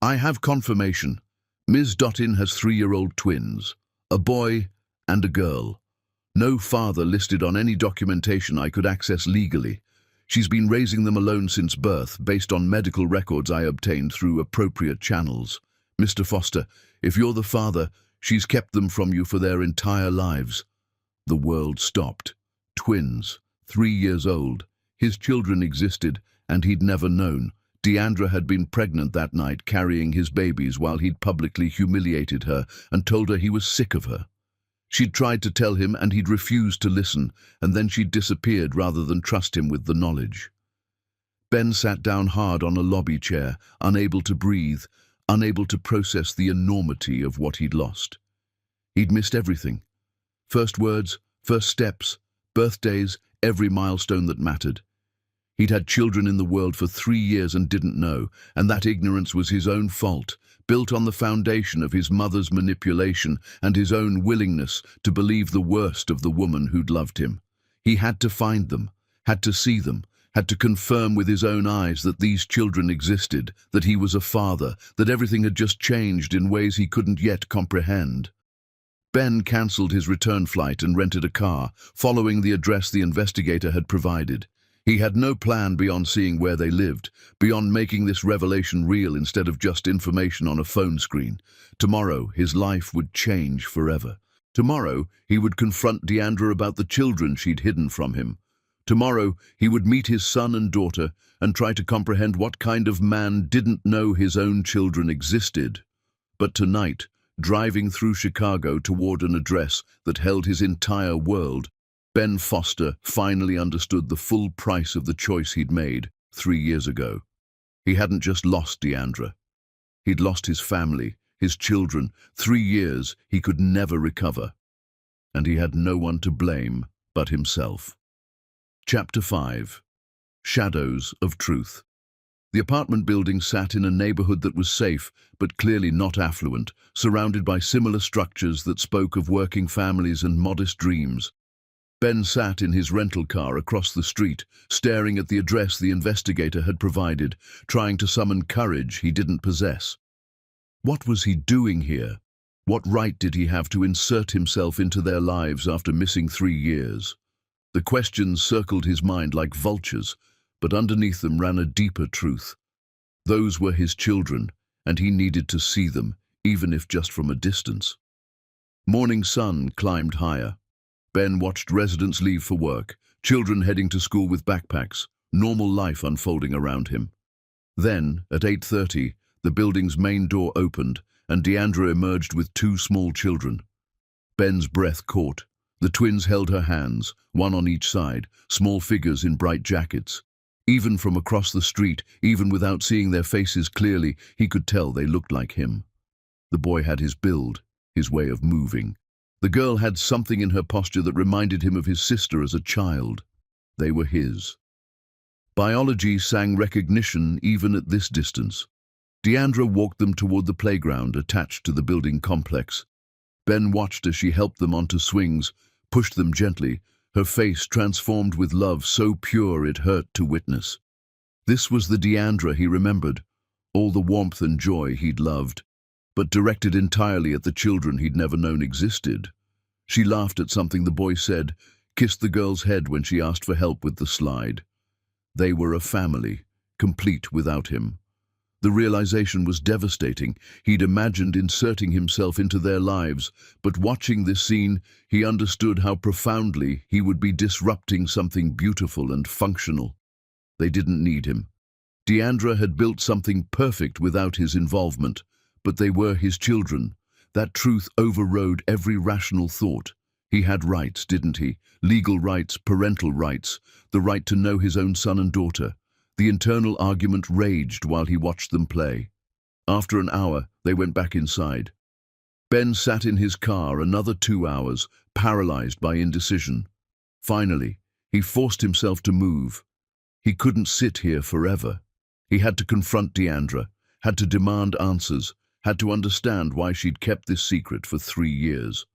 "I have confirmation. Ms. Dottin has 3-year-old twins, a boy and a girl. No father listed on any documentation I could access legally. She's been raising them alone since birth, based on medical records I obtained through appropriate channels. Mr. Foster, if you're the father, she's kept them from you for their entire lives." The world stopped. Twins, 3 years old. His children existed, and he'd never known. Deandra had been pregnant that night, carrying his babies while he'd publicly humiliated her and told her he was sick of her. She'd tried to tell him, and he'd refused to listen, and then she'd disappeared rather than trust him with the knowledge. Ben sat down hard on a lobby chair, unable to breathe, unable to process the enormity of what he'd lost. He'd missed everything. First words, first steps, birthdays, every milestone that mattered. He'd had children in the world for 3 years and didn't know, and that ignorance was his own fault, built on the foundation of his mother's manipulation and his own willingness to believe the worst of the woman who'd loved him. He had to find them, had to see them, had to confirm with his own eyes that these children existed, that he was a father, that everything had just changed in ways he couldn't yet comprehend. Ben cancelled his return flight and rented a car, following the address the investigator had provided. He had no plan beyond seeing where they lived, beyond making this revelation real instead of just information on a phone screen. Tomorrow, his life would change forever. Tomorrow, he would confront Deandra about the children she'd hidden from him. Tomorrow, he would meet his son and daughter and try to comprehend what kind of man didn't know his own children existed. But tonight, driving through Chicago toward an address that held his entire world, Ben Foster finally understood the full price of the choice he'd made 3 years ago. He hadn't just lost Deandra. He'd lost his family, his children, 3 years he could never recover. And he had no one to blame but himself. Chapter 5. Shadows of Truth. The apartment building sat in a neighborhood that was safe, but clearly not affluent, surrounded by similar structures that spoke of working families and modest dreams. Ben sat in his rental car across the street, staring at the address the investigator had provided, trying to summon courage he didn't possess. What was he doing here? What right did he have to insert himself into their lives after missing 3 years? The questions circled his mind like vultures, but underneath them ran a deeper truth. Those were his children, and he needed to see them, even if just from a distance. Morning sun climbed higher. Ben watched residents leave for work, children heading to school with backpacks, normal life unfolding around him. Then, at 8:30, the building's main door opened, and Deandra emerged with 2 small children. Ben's breath caught. The twins held her hands, one on each side, small figures in bright jackets. Even from across the street, even without seeing their faces clearly, he could tell they looked like him. The boy had his build, his way of moving. The girl had something in her posture that reminded him of his sister as a child. They were his. Biology sang recognition even at this distance. Deandra walked them toward the playground attached to the building complex. Ben watched as she helped them onto swings, pushed them gently, her face transformed with love so pure it hurt to witness. This was the Deandra he remembered, all the warmth and joy he'd loved, but directed entirely at the children he'd never known existed. She laughed at something the boy said, kissed the girl's head when she asked for help with the slide. They were a family, complete without him. The realization was devastating. He'd imagined inserting himself into their lives, but watching this scene, he understood how profoundly he would be disrupting something beautiful and functional. They didn't need him. Deandra had built something perfect without his involvement, but they were his children. That truth overrode every rational thought. He had rights, didn't he? Legal rights, parental rights, the right to know his own son and daughter. The internal argument raged while he watched them play. After an hour, they went back inside. Ben sat in his car another 2 hours, paralyzed by indecision. Finally, he forced himself to move. He couldn't sit here forever. He had to confront Deandra, had to demand answers, had to understand why she'd kept this secret for 3 years.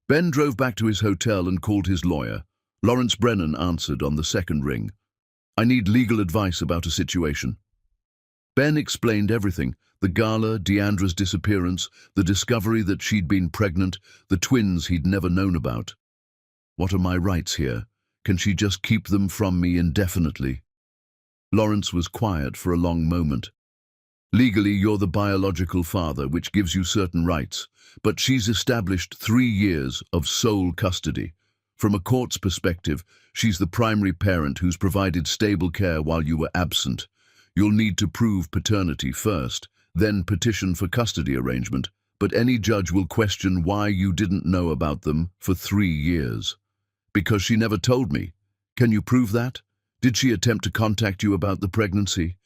Ben drove back to his hotel and called his lawyer. Lawrence Brennan answered on the second ring. "I need legal advice about a situation." Ben explained everything: the gala, Deandra's disappearance, the discovery that she'd been pregnant, the twins he'd never known about. "What are my rights here? Can she just keep them from me indefinitely?" Lawrence was quiet for a long moment. "Legally, you're the biological father, which gives you certain rights, but she's established 3 years of sole custody. From a court's perspective, she's the primary parent who's provided stable care while you were absent. You'll need to prove paternity first, then petition for custody arrangement, but any judge will question why you didn't know about them for 3 years. Because she never told me. Can you prove that? Did she attempt to contact you about the pregnancy?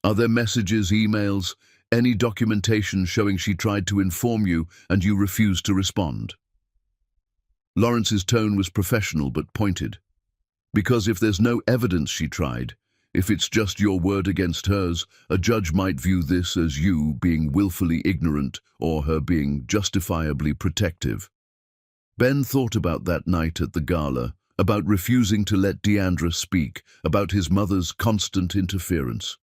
Are there messages, emails, any documentation showing she tried to inform you and you refused to respond?" Lawrence's tone was professional but pointed. "Because if there's no evidence she tried, if it's just your word against hers, a judge might view this as you being willfully ignorant or her being justifiably protective." Ben thought about that night at the gala, about refusing to let Deandra speak, about his mother's constant interference.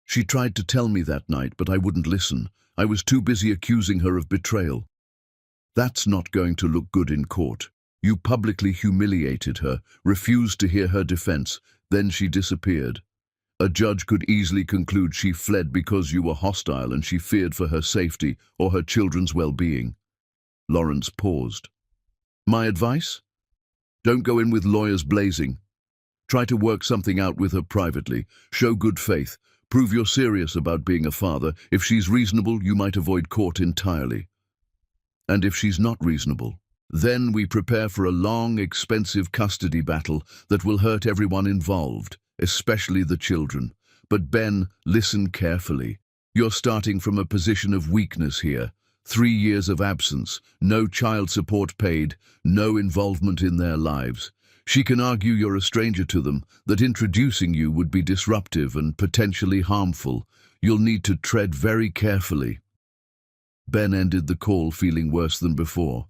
"She tried to tell me that night, but I wouldn't listen. I was too busy accusing her of betrayal." "That's not going to look good in court. You publicly humiliated her, refused to hear her defense, then she disappeared. A judge could easily conclude she fled because you were hostile and she feared for her safety or her children's well-being." Lawrence paused. "My advice? Don't go in with lawyers blazing. Try to work something out with her privately. Show good faith. Prove you're serious about being a father. If she's reasonable, you might avoid court entirely. And if she's not reasonable, then we prepare for a long, expensive custody battle that will hurt everyone involved, especially the children. But Ben, listen carefully. You're starting from a position of weakness here. 3 years of absence, no child support paid, no involvement in their lives. She can argue you're a stranger to them, that introducing you would be disruptive and potentially harmful. You'll need to tread very carefully." Ben ended the call feeling worse than before.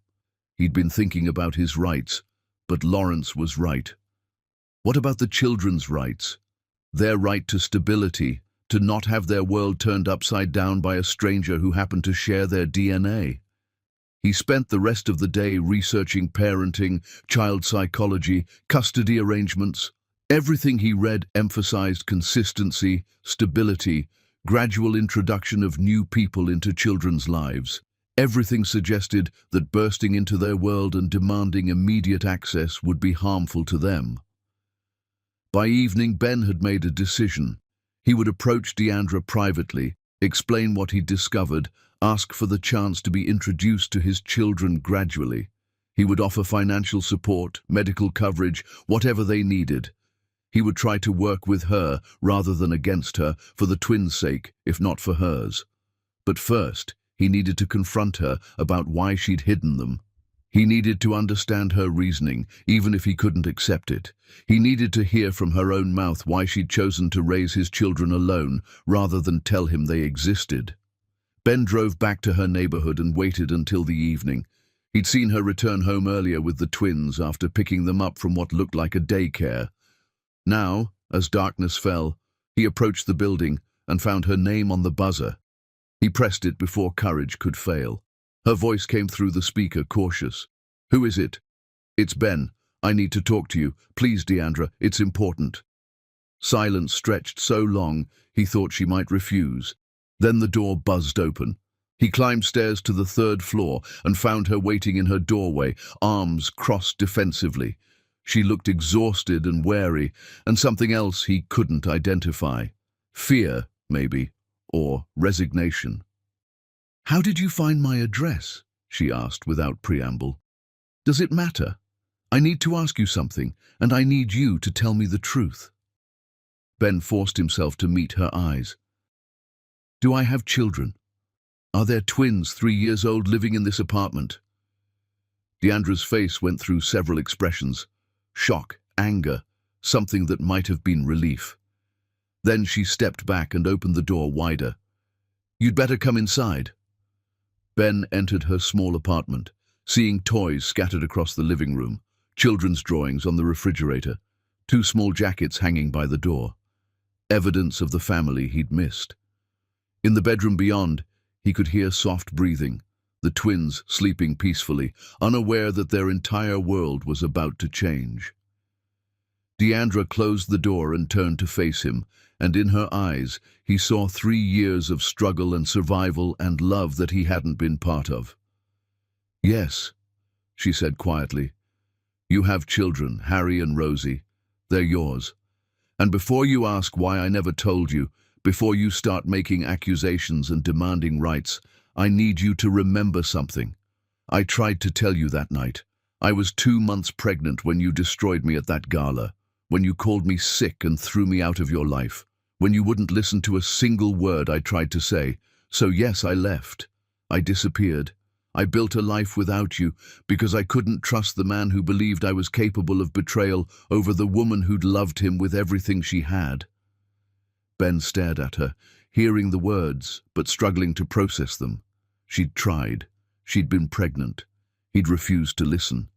He'd been thinking about his rights, but Lawrence was right. What about the children's rights? Their right to stability, to not have their world turned upside down by a stranger who happened to share their DNA. He spent the rest of the day researching parenting, child psychology, custody arrangements. Everything he read emphasized consistency, stability, gradual introduction of new people into children's lives. Everything suggested that bursting into their world and demanding immediate access would be harmful to them. By evening, Ben had made a decision. He would approach Deandra privately, explain what he'd discovered, ask for the chance to be introduced to his children gradually. He would offer financial support, medical coverage, whatever they needed. He would try to work with her rather than against her, for the twins' sake, if not for hers. But first, he needed to confront her about why she'd hidden them. He needed to understand her reasoning, even if he couldn't accept it. He needed to hear from her own mouth why she'd chosen to raise his children alone, rather than tell him they existed. Ben drove back to her neighborhood and waited until the evening. He'd seen her return home earlier with the twins after picking them up from what looked like a daycare. Now, as darkness fell, he approached the building and found her name on the buzzer. He pressed it before courage could fail. Her voice came through the speaker, cautious. "Who is it?" "It's Ben. I need to talk to you. Please, Deandra, it's important." Silence stretched so long, he thought she might refuse. Then the door buzzed open. He climbed stairs to the 3rd floor and found her waiting in her doorway, arms crossed defensively. She looked exhausted and wary, and something else he couldn't identify. Fear, maybe, or resignation. "How did you find my address?" she asked without preamble. "Does it matter? I need to ask you something, and I need you to tell me the truth." Ben forced himself to meet her eyes. Do I have children? Are there twins 3 years old living in this apartment? Deandra's face went through several expressions: shock, anger, something that might have been relief. Then she stepped back and opened the door wider. You'd better come inside. Ben entered her small apartment, seeing toys scattered across the living room, children's drawings on the refrigerator, 2 small jackets hanging by the door. Evidence of the family he'd missed. In the bedroom beyond, he could hear soft breathing, the twins sleeping peacefully, unaware that their entire world was about to change. Deandra closed the door and turned to face him, and in her eyes he saw 3 years of struggle and survival and love that he hadn't been part of. Yes, she said quietly. You have children, Harry and Rosie. They're yours. And before you ask why I never told you, before you start making accusations and demanding rights, I need you to remember something. I tried to tell you that night. I was 2 months pregnant when you destroyed me at that gala, when you called me sick and threw me out of your life, when you wouldn't listen to a single word I tried to say. So yes, I left. I disappeared. I built a life without you because I couldn't trust the man who believed I was capable of betrayal over the woman who'd loved him with everything she had. Ben stared at her, hearing the words, but struggling to process them. She'd tried. She'd been pregnant. He'd refused to listen.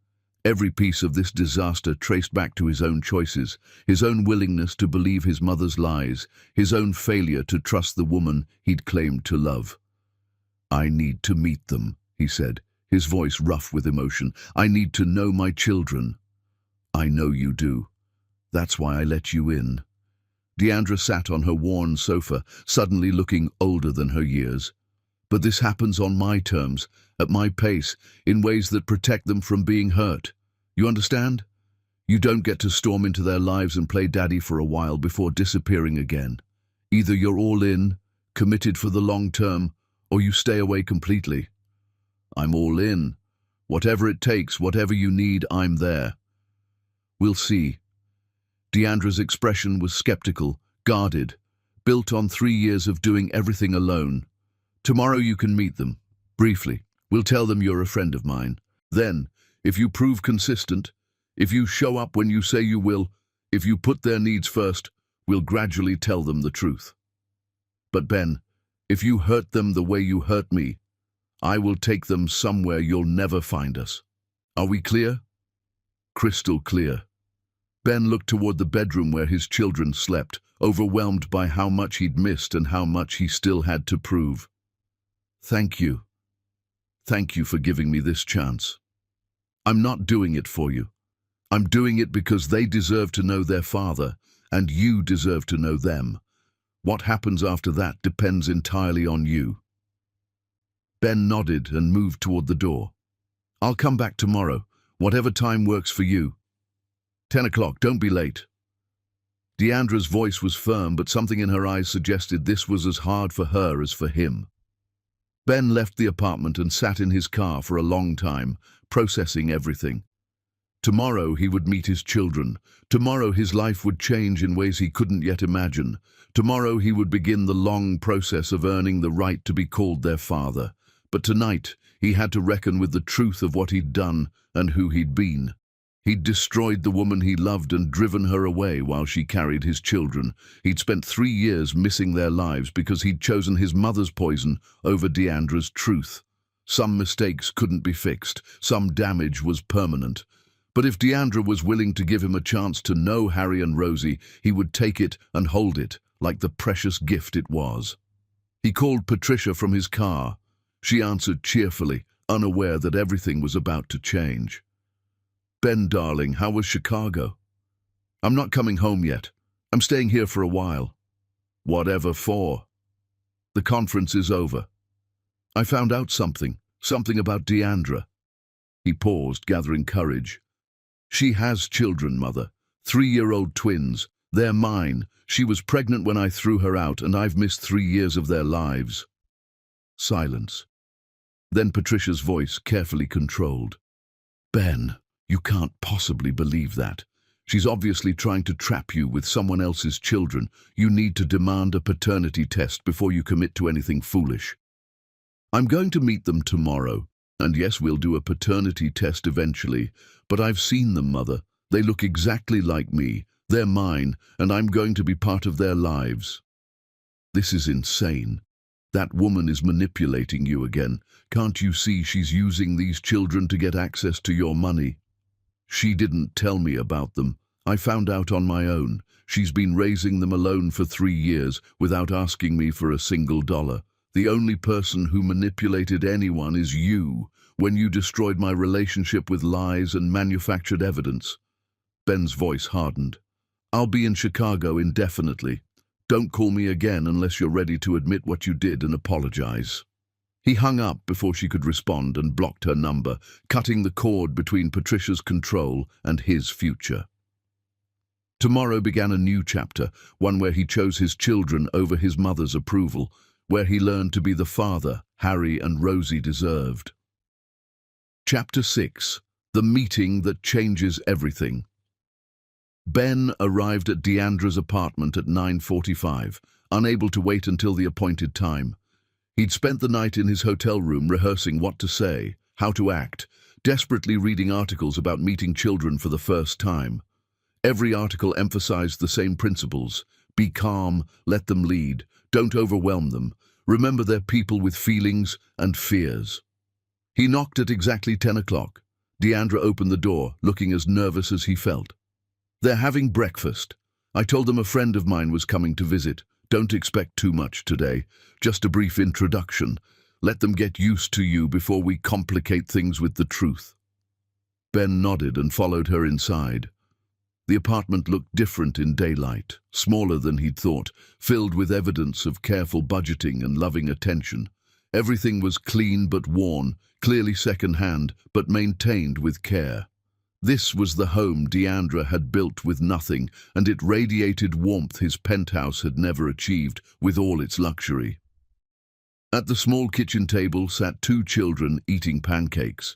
Every piece of this disaster traced back to his own choices, his own willingness to believe his mother's lies, his own failure to trust the woman he'd claimed to love. I need to meet them, he said, his voice rough with emotion. I need to know my children. I know you do. That's why I let you in. Deandra sat on her worn sofa, suddenly looking older than her years. But this happens on my terms, at my pace, in ways that protect them from being hurt. You understand? You don't get to storm into their lives and play daddy for a while before disappearing again. Either you're all in, committed for the long term, or you stay away completely. I'm all in. Whatever it takes, whatever you need, I'm there. We'll see. Deandra's expression was skeptical, guarded, built on 3 years of doing everything alone. Tomorrow you can meet them, briefly. We'll tell them you're a friend of mine. Then, if you prove consistent, if you show up when you say you will, if you put their needs first, we'll gradually tell them the truth. But Ben, if you hurt them the way you hurt me, I will take them somewhere you'll never find us. Are we clear? Crystal clear. Ben looked toward the bedroom where his children slept, overwhelmed by how much he'd missed and how much he still had to prove. Thank you. Thank you for giving me this chance. I'm not doing it for you. I'm doing it because they deserve to know their father, and you deserve to know them. What happens after that depends entirely on you. Ben nodded and moved toward the door. I'll come back tomorrow, whatever time works for you. 10 o'clock, don't be late. Deandra's voice was firm, but something in her eyes suggested this was as hard for her as for him. Ben left the apartment and sat in his car for a long time, processing everything. Tomorrow he would meet his children. Tomorrow his life would change in ways he couldn't yet imagine. Tomorrow he would begin the long process of earning the right to be called their father. But tonight he had to reckon with the truth of what he'd done and who he'd been. He'd destroyed the woman he loved and driven her away while she carried his children. He'd spent 3 years missing their lives because he'd chosen his mother's poison over Deandra's truth. Some mistakes couldn't be fixed. Some damage was permanent. But if Deandra was willing to give him a chance to know Harry and Rosie, he would take it and hold it like the precious gift it was. He called Patricia from his car. She answered cheerfully, unaware that everything was about to change. Ben, darling, how was Chicago? I'm not coming home yet. I'm staying here for a while. Whatever for? The conference is over. I found out something about Deandra. He paused, gathering courage. She has children, Mother. 3-year-old twins. They're mine. She was pregnant when I threw her out, and I've missed 3 years of their lives. Silence. Then Patricia's voice, carefully controlled. Ben, you can't possibly believe that. She's obviously trying to trap you with someone else's children. You need to demand a paternity test before you commit to anything foolish. I'm going to meet them tomorrow. And yes, we'll do a paternity test eventually. But I've seen them, Mother. They look exactly like me. They're mine, and I'm going to be part of their lives. This is insane. That woman is manipulating you again. Can't you see she's using these children to get access to your money? She didn't tell me about them. I found out on my own. She's been raising them alone for 3 years without asking me for a single dollar. The only person who manipulated anyone is you, when you destroyed my relationship with lies and manufactured evidence. Ben's voice hardened. I'll be in Chicago indefinitely. Don't call me again unless you're ready to admit what you did and apologize. He hung up before she could respond and blocked her number, cutting the cord between Patricia's control and his future. Tomorrow began a new chapter, one where he chose his children over his mother's approval, where he learned to be the father Harry and Rosie deserved. Chapter 6. The Meeting That Changes Everything. Ben arrived at Deandra's apartment at 9:45, unable to wait until the appointed time. He'd spent the night in his hotel room rehearsing what to say, how to act, desperately reading articles about meeting children for the first time. Every article emphasized the same principles. Be calm, let them lead, don't overwhelm them. Remember they're people with feelings and fears. He knocked at exactly 10 o'clock. Deandra opened the door, looking as nervous as he felt. They're having breakfast. I told them a friend of mine was coming to visit. Don't expect too much today. Just a brief introduction. Let them get used to you before we complicate things with the truth. Ben nodded and followed her inside. The apartment looked different in daylight, smaller than he'd thought, filled with evidence of careful budgeting and loving attention. Everything was clean but worn, clearly second-hand, but maintained with care. This was the home Deandra had built with nothing, and it radiated warmth his penthouse had never achieved, with all its luxury. At the small kitchen table sat 2 children eating pancakes.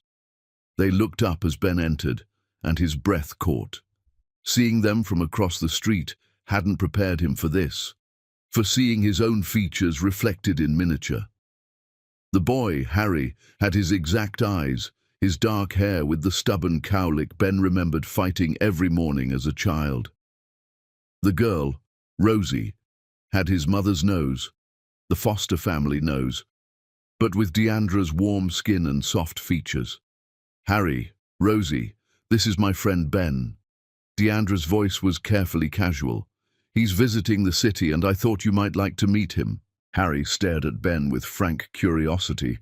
They looked up as Ben entered, and his breath caught. Seeing them from across the street hadn't prepared him for this, for seeing his own features reflected in miniature. The boy, Harry, had his exact eyes, his dark hair with the stubborn cowlick Ben remembered fighting every morning as a child. The girl, Rosie, had his mother's nose, the foster family nose, but with Deandra's warm skin and soft features. Harry, Rosie, this is my friend Ben. Deandra's voice was carefully casual. He's visiting the city and I thought you might like to meet him. Harry stared at Ben with frank curiosity.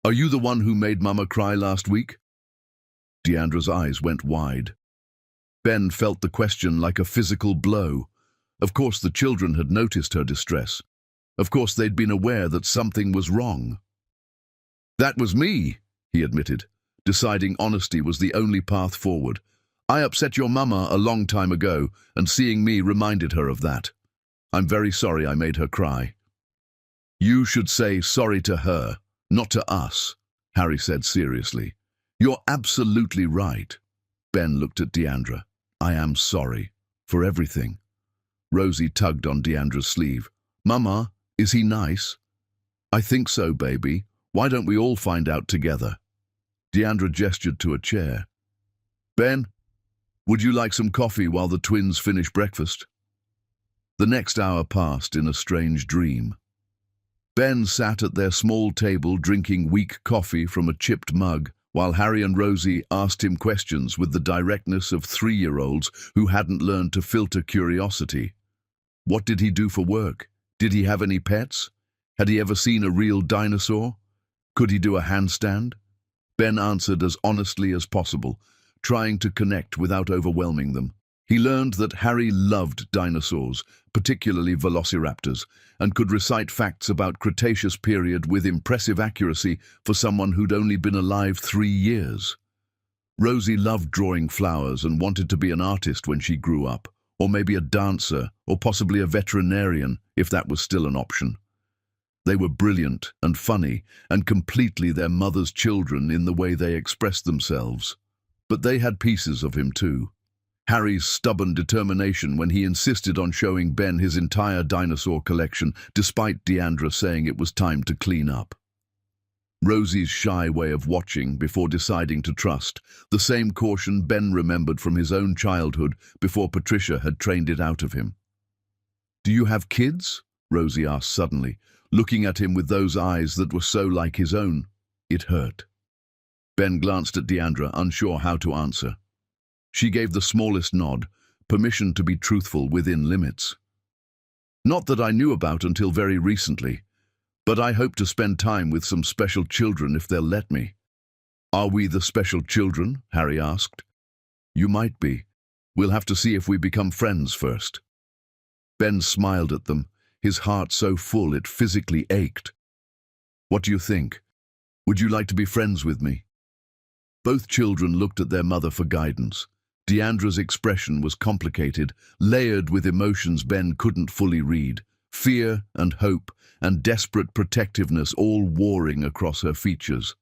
Are you the one who made Mama cry last week? Deandra's eyes went wide. Ben felt the question like a physical blow. Of course the children had noticed her distress. Of course they'd been aware that something was wrong. That was me, he admitted, deciding honesty was the only path forward. I upset your mama a long time ago, and seeing me reminded her of that. I'm very sorry I made her cry. You should say sorry to her. Not to us, Harry said seriously. You're absolutely right. Ben looked at Deandra. I am sorry. For everything. Rosie tugged on Deandra's sleeve. Mama, is he nice? I think so, baby. Why don't we all find out together? Deandra gestured to a chair. Ben, would you like some coffee while the twins finish breakfast? The next hour passed in a strange dream. Ben sat at their small table drinking weak coffee from a chipped mug, while Harry and Rosie asked him questions with the directness of 3-year-olds who hadn't learned to filter curiosity. What did he do for work? Did he have any pets? Had he ever seen a real dinosaur? Could he do a handstand? Ben answered as honestly as possible, trying to connect without overwhelming them. He learned that Harry loved dinosaurs, particularly velociraptors, and could recite facts about Cretaceous period with impressive accuracy for someone who'd only been alive 3 years. Rosie loved drawing flowers and wanted to be an artist when she grew up, or maybe a dancer, or possibly a veterinarian, if that was still an option. They were brilliant and funny, and completely their mother's children in the way they expressed themselves. But they had pieces of him too. Harry's stubborn determination when he insisted on showing Ben his entire dinosaur collection, despite Deandra saying it was time to clean up. Rosie's shy way of watching before deciding to trust, the same caution Ben remembered from his own childhood before Patricia had trained it out of him. "Do you have kids?" Rosie asked suddenly, looking at him with those eyes that were so like his own. It hurt. Ben glanced at Deandra, unsure how to answer. She gave the smallest nod, permission to be truthful within limits. "Not that I knew about until very recently, but I hope to spend time with some special children if they'll let me." "Are we the special children?" Harry asked. "You might be. We'll have to see if we become friends first." Ben smiled at them, his heart so full it physically ached. "What do you think? Would you like to be friends with me?" Both children looked at their mother for guidance. Deandra's expression was complicated, layered with emotions Ben couldn't fully read. Fear and hope and desperate protectiveness all warring across her features.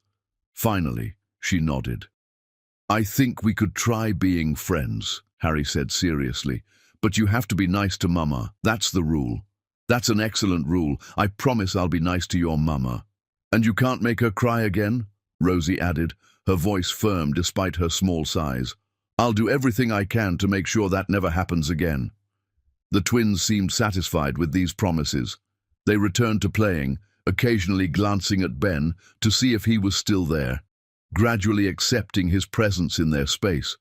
Finally, she nodded. "I think we could try being friends," Harry said seriously. "But you have to be nice to Mama. That's the rule. That's an excellent rule. I promise I'll be nice to your Mama." "And you can't make her cry again?" Rosie added, her voice firm despite her small size. "I'll do everything I can to make sure that never happens again." The twins seemed satisfied with these promises. They returned to playing, occasionally glancing at Ben to see if he was still there, gradually accepting his presence in their space.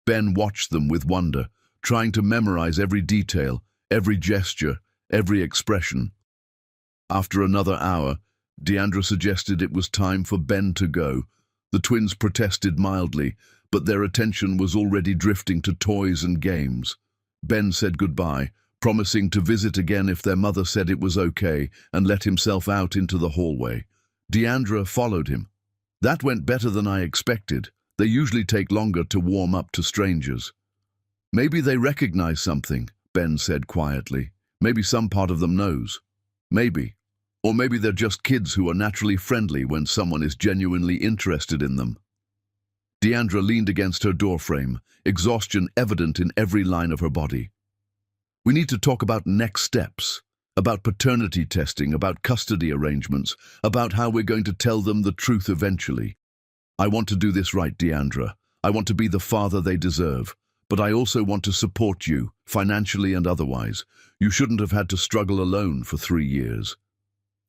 Ben watched them with wonder, trying to memorize every detail, every gesture, every expression. After another hour, Deandra suggested it was time for Ben to go. The twins protested mildly, but their attention was already drifting to toys and games. Ben said goodbye, promising to visit again if their mother said it was okay, and let himself out into the hallway. Deandra followed him. "That went better than I expected. They usually take longer to warm up to strangers." "Maybe they recognize something," Ben said quietly. "Maybe some part of them knows. Maybe. Or maybe they're just kids who are naturally friendly when someone is genuinely interested in them." Deandra leaned against her doorframe, exhaustion evident in every line of her body. "We need to talk about next steps, about paternity testing, about custody arrangements, about how we're going to tell them the truth eventually. I want to do this right, Deandra. I want to be the father they deserve. But I also want to support you, financially and otherwise. You shouldn't have had to struggle alone for 3 years.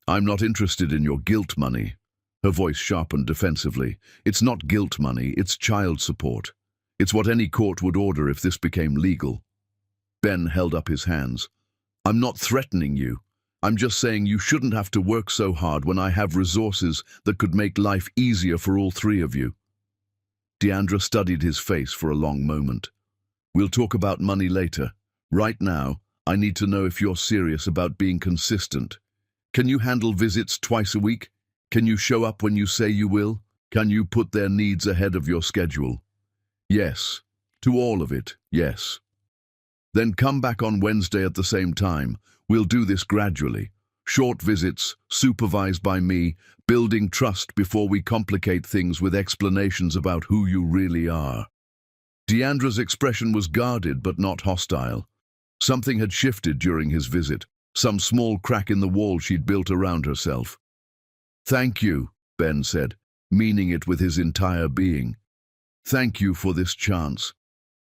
I'm not interested in your guilt money." Her voice sharpened defensively. "It's not guilt money, it's child support. It's what any court would order if this became legal." Ben held up his hands. "I'm not threatening you. I'm just saying you shouldn't have to work so hard when I have resources that could make life easier for all 3 of you." Deandra studied his face for a long moment. "We'll talk about money later. Right now, I need to know if you're serious about being consistent. Can you handle visits twice a week? Can you show up when you say you will? Can you put their needs ahead of your schedule?" "Yes. To all of it, yes." "Then come back on Wednesday at the same time. We'll do this gradually. Short visits, supervised by me, building trust before we complicate things with explanations about who you really are." Deandra's expression was guarded but not hostile. Something had shifted during his visit, some small crack in the wall she'd built around herself. "Thank you," Ben said, meaning it with his entire being. "Thank you for this chance.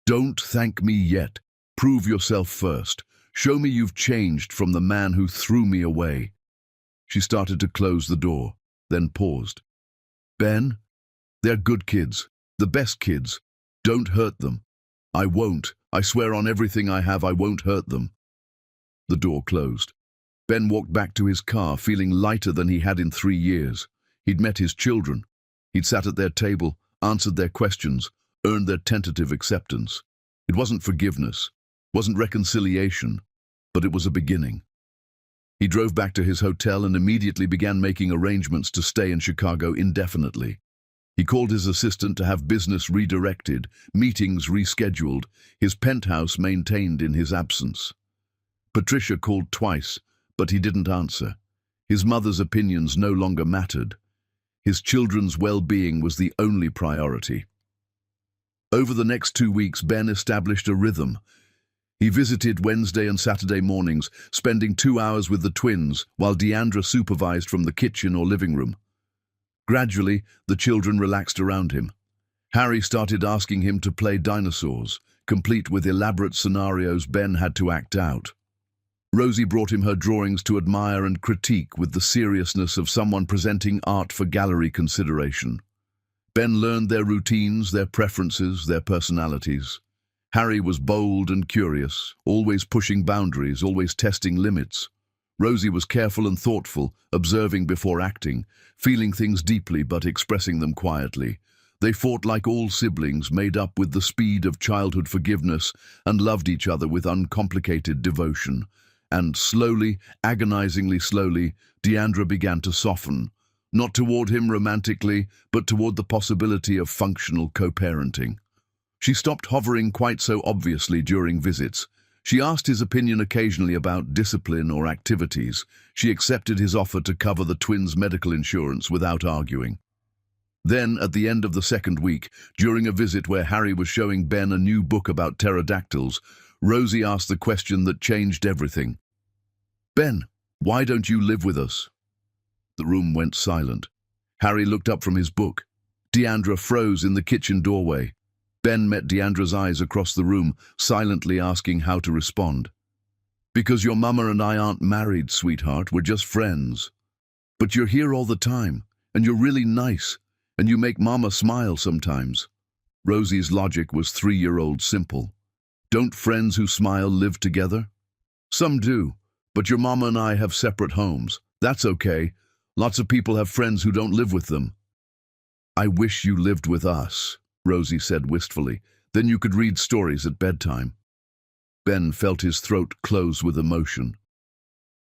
Don't thank me yet. Prove yourself first. Show me you've changed from the man who threw me away." She started to close the door, then paused. "Ben, they're good kids, the best kids. Don't hurt them." "I won't. I swear on everything I have I won't hurt them." The door closed. Ben walked back to his car, feeling lighter than he had in 3 years. He'd met his children. He'd sat at their table, answered their questions, earned their tentative acceptance. It wasn't forgiveness, wasn't reconciliation, but it was a beginning. He drove back to his hotel and immediately began making arrangements to stay in Chicago indefinitely. He called his assistant to have business redirected, meetings rescheduled, his penthouse maintained in his absence. Patricia called twice, but he didn't answer. His mother's opinions no longer mattered. His children's well-being was the only priority. Over the next 2 weeks, Ben established a rhythm. He visited Wednesday and Saturday mornings, spending 2 hours with the twins, while Deandra supervised from the kitchen or living room. Gradually, the children relaxed around him. Harry started asking him to play dinosaurs, complete with elaborate scenarios Ben had to act out. Rosie brought him her drawings to admire and critique with the seriousness of someone presenting art for gallery consideration. Ben learned their routines, their preferences, their personalities. Harry was bold and curious, always pushing boundaries, always testing limits. Rosie was careful and thoughtful, observing before acting, feeling things deeply but expressing them quietly. They fought like all siblings, made up with the speed of childhood forgiveness, and loved each other with uncomplicated devotion. And slowly, agonizingly slowly, Deandra began to soften, not toward him romantically, but toward the possibility of functional co-parenting. She stopped hovering quite so obviously during visits. She asked his opinion occasionally about discipline or activities. She accepted his offer to cover the twins' medical insurance without arguing. Then, at the end of the second week, during a visit where Harry was showing Ben a new book about pterodactyls, Rosie asked the question that changed everything. "Ben, why don't you live with us?" The room went silent. Harry looked up from his book. Deandra froze in the kitchen doorway. Ben met Deandra's eyes across the room, silently asking how to respond. "Because your mama and I aren't married, sweetheart. We're just friends. But you're here all the time, and you're really nice, and you make mama smile sometimes." Rosie's logic was 3-year-old simple. "Don't friends who smile live together?" "Some do, but your mama and I have separate homes. That's okay. Lots of people have friends who don't live with them." "I wish you lived with us," Rosie said wistfully. "Then you could read stories at bedtime." Ben felt his throat close with emotion.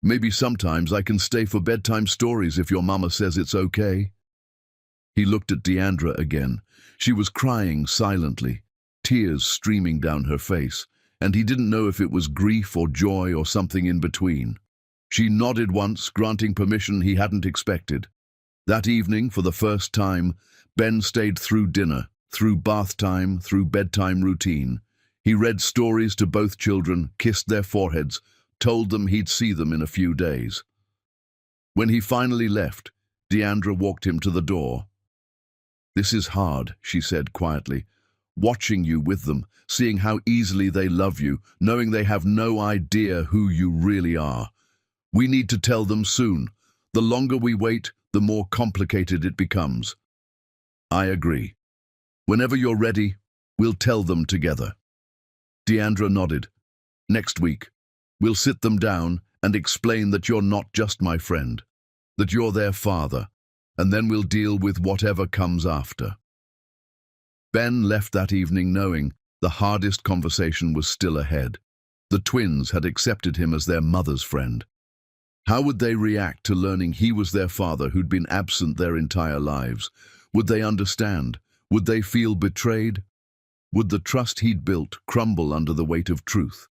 "Maybe sometimes I can stay for bedtime stories if your mama says it's okay." He looked at Deandra again. She was crying silently, tears streaming down her face, and he didn't know if it was grief or joy or something in between. She nodded once, granting permission he hadn't expected. That evening, for the first time, Ben stayed through dinner, through bath time, through bedtime routine. He read stories to both children, kissed their foreheads, told them he'd see them in a few days. When he finally left, Deandra walked him to the door. "This is hard," she said quietly. "Watching you with them, seeing how easily they love you, knowing they have no idea who you really are. We need to tell them soon. The longer we wait, the more complicated it becomes." "I agree. Whenever you're ready, we'll tell them together." Deandra nodded. "Next week, we'll sit them down and explain that you're not just my friend, that you're their father, and then we'll deal with whatever comes after." Ben left that evening knowing the hardest conversation was still ahead. The twins had accepted him as their mother's friend. How would they react to learning he was their father who'd been absent their entire lives? Would they understand? Would they feel betrayed? Would the trust he'd built crumble under the weight of truth?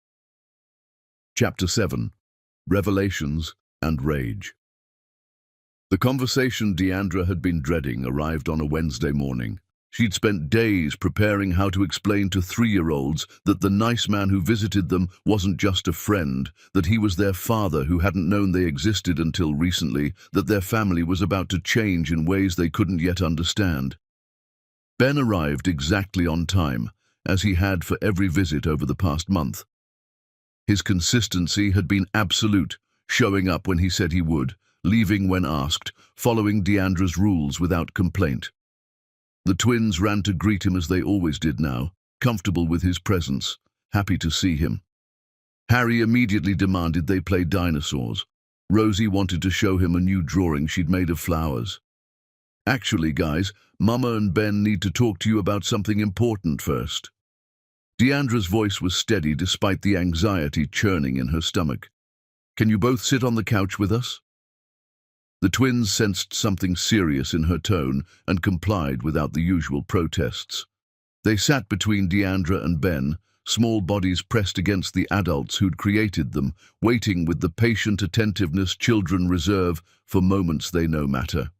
Chapter 7. Revelations and Rage. The conversation Deandra had been dreading arrived on a Wednesday morning. She'd spent days preparing how to explain to 3-year-olds that the nice man who visited them wasn't just a friend, that he was their father who hadn't known they existed until recently, that their family was about to change in ways they couldn't yet understand. Ben arrived exactly on time, as he had for every visit over the past month. His consistency had been absolute, showing up when he said he would, leaving when asked, following Deandra's rules without complaint. The twins ran to greet him as they always did now, comfortable with his presence, happy to see him. Harry immediately demanded they play dinosaurs. Rosie wanted to show him a new drawing she'd made of flowers. "Actually, guys, Mama and Ben need to talk to you about something important first." Deandra's voice was steady despite the anxiety churning in her stomach. "Can you both sit on the couch with us?" The twins sensed something serious in her tone and complied without the usual protests. They sat between Deandra and Ben, small bodies pressed against the adults who'd created them, waiting with the patient attentiveness children reserve for moments they know matter.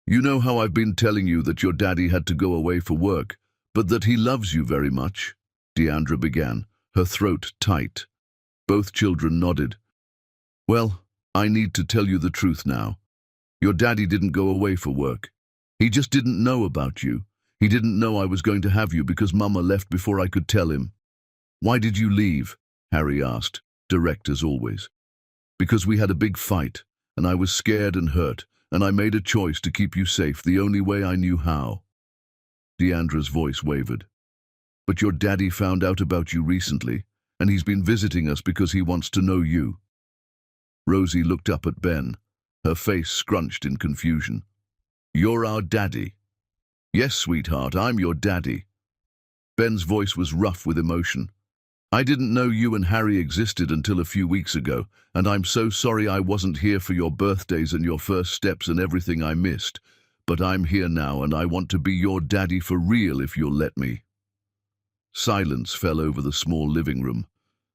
"You know how I've been telling you that your daddy had to go away for work, But that he loves you very much, Deandra began, her throat tight. Both children nodded. Well, I need to tell you the truth now. Your daddy didn't go away for work. He just didn't know about you. He didn't know I was going to have you because Mama left before I could tell him. Why did you leave? Harry asked, direct as always. Because we had a big fight, and I was scared and hurt, and I made a choice to keep you safe the only way I knew how. Deandra's voice wavered. But your daddy found out about you recently, and he's been visiting us because he wants to know you. Rosie looked up at Ben, her face scrunched in confusion. You're our daddy. Yes, sweetheart, I'm your daddy. Ben's voice was rough with emotion. I didn't know you and Harry existed until a few weeks ago, and I'm so sorry I wasn't here for your birthdays and your first steps and everything I missed. But I'm here now, and I want to be your daddy for real if you'll let me. Silence fell over the small living room.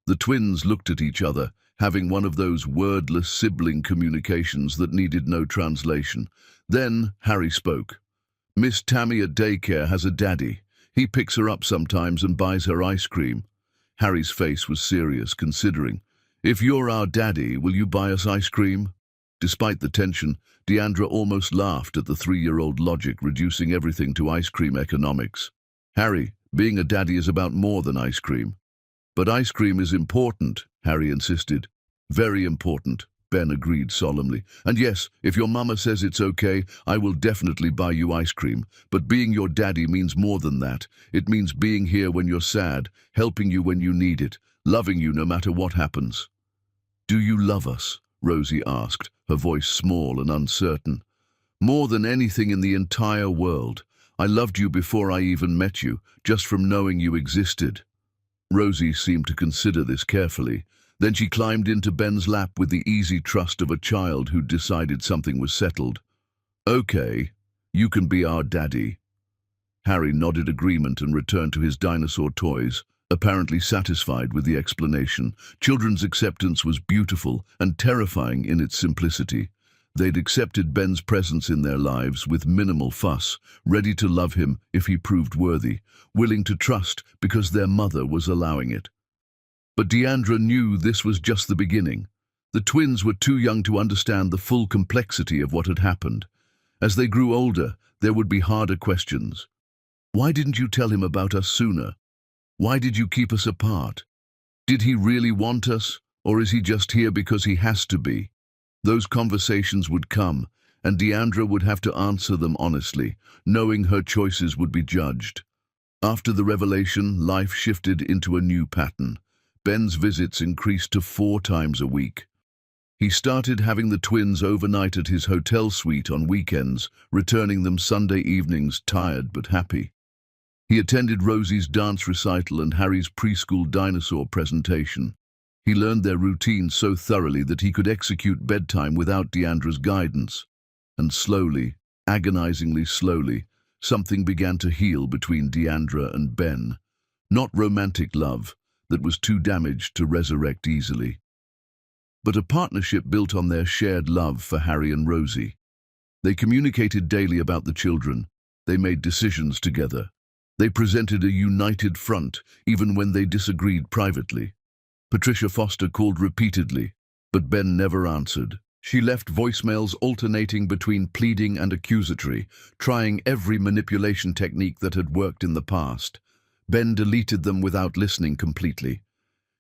The twins looked at each other, having one of those wordless sibling communications that needed no translation. Then Harry spoke. Miss Tammy at daycare has a daddy. He picks her up sometimes and buys her ice cream. Harry's face was serious, considering. If you're our daddy, will you buy us ice cream? Despite the tension, Deandra almost laughed at the 3-year-old logic reducing everything to ice cream economics. Harry, being a daddy is about more than ice cream. But ice cream is important, Harry insisted. Very important, Ben agreed solemnly. And yes, if your mama says it's okay, I will definitely buy you ice cream. But being your daddy means more than that. It means being here when you're sad, helping you when you need it, loving you no matter what happens. Do you love us? Rosie asked, her voice small and uncertain. More than anything in the entire world. I loved you before I even met you, just from knowing you existed. Rosie seemed to consider this carefully. Then she climbed into Ben's lap with the easy trust of a child who'd decided something was settled. Okay, you can be our daddy. Harry nodded agreement and returned to his dinosaur toys, apparently satisfied with the explanation. Children's acceptance was beautiful and terrifying in its simplicity. They'd accepted Ben's presence in their lives with minimal fuss, ready to love him if he proved worthy, willing to trust because their mother was allowing it. But Deandra knew this was just the beginning. The twins were too young to understand the full complexity of what had happened. As they grew older, there would be harder questions. Why didn't you tell him about us sooner? Why did you keep us apart? Did he really want us, or is he just here because he has to be? Those conversations would come, and Deandra would have to answer them honestly, knowing her choices would be judged. After the revelation, life shifted into a new pattern. Ben's visits increased to 4 times a week. He started having the twins overnight at his hotel suite on weekends, returning them Sunday evenings tired but happy. He attended Rosie's dance recital and Harry's preschool dinosaur presentation. He learned their routines so thoroughly that he could execute bedtime without Deandra's guidance. And slowly, agonizingly slowly, something began to heal between Deandra and Ben. Not romantic love that was too damaged to resurrect easily, but a partnership built on their shared love for Harry and Rosie. They communicated daily about the children. They made decisions together. They presented a united front, even when they disagreed privately. Patricia Foster called repeatedly, but Ben never answered. She left voicemails alternating between pleading and accusatory, trying every manipulation technique that had worked in the past. Ben deleted them without listening completely.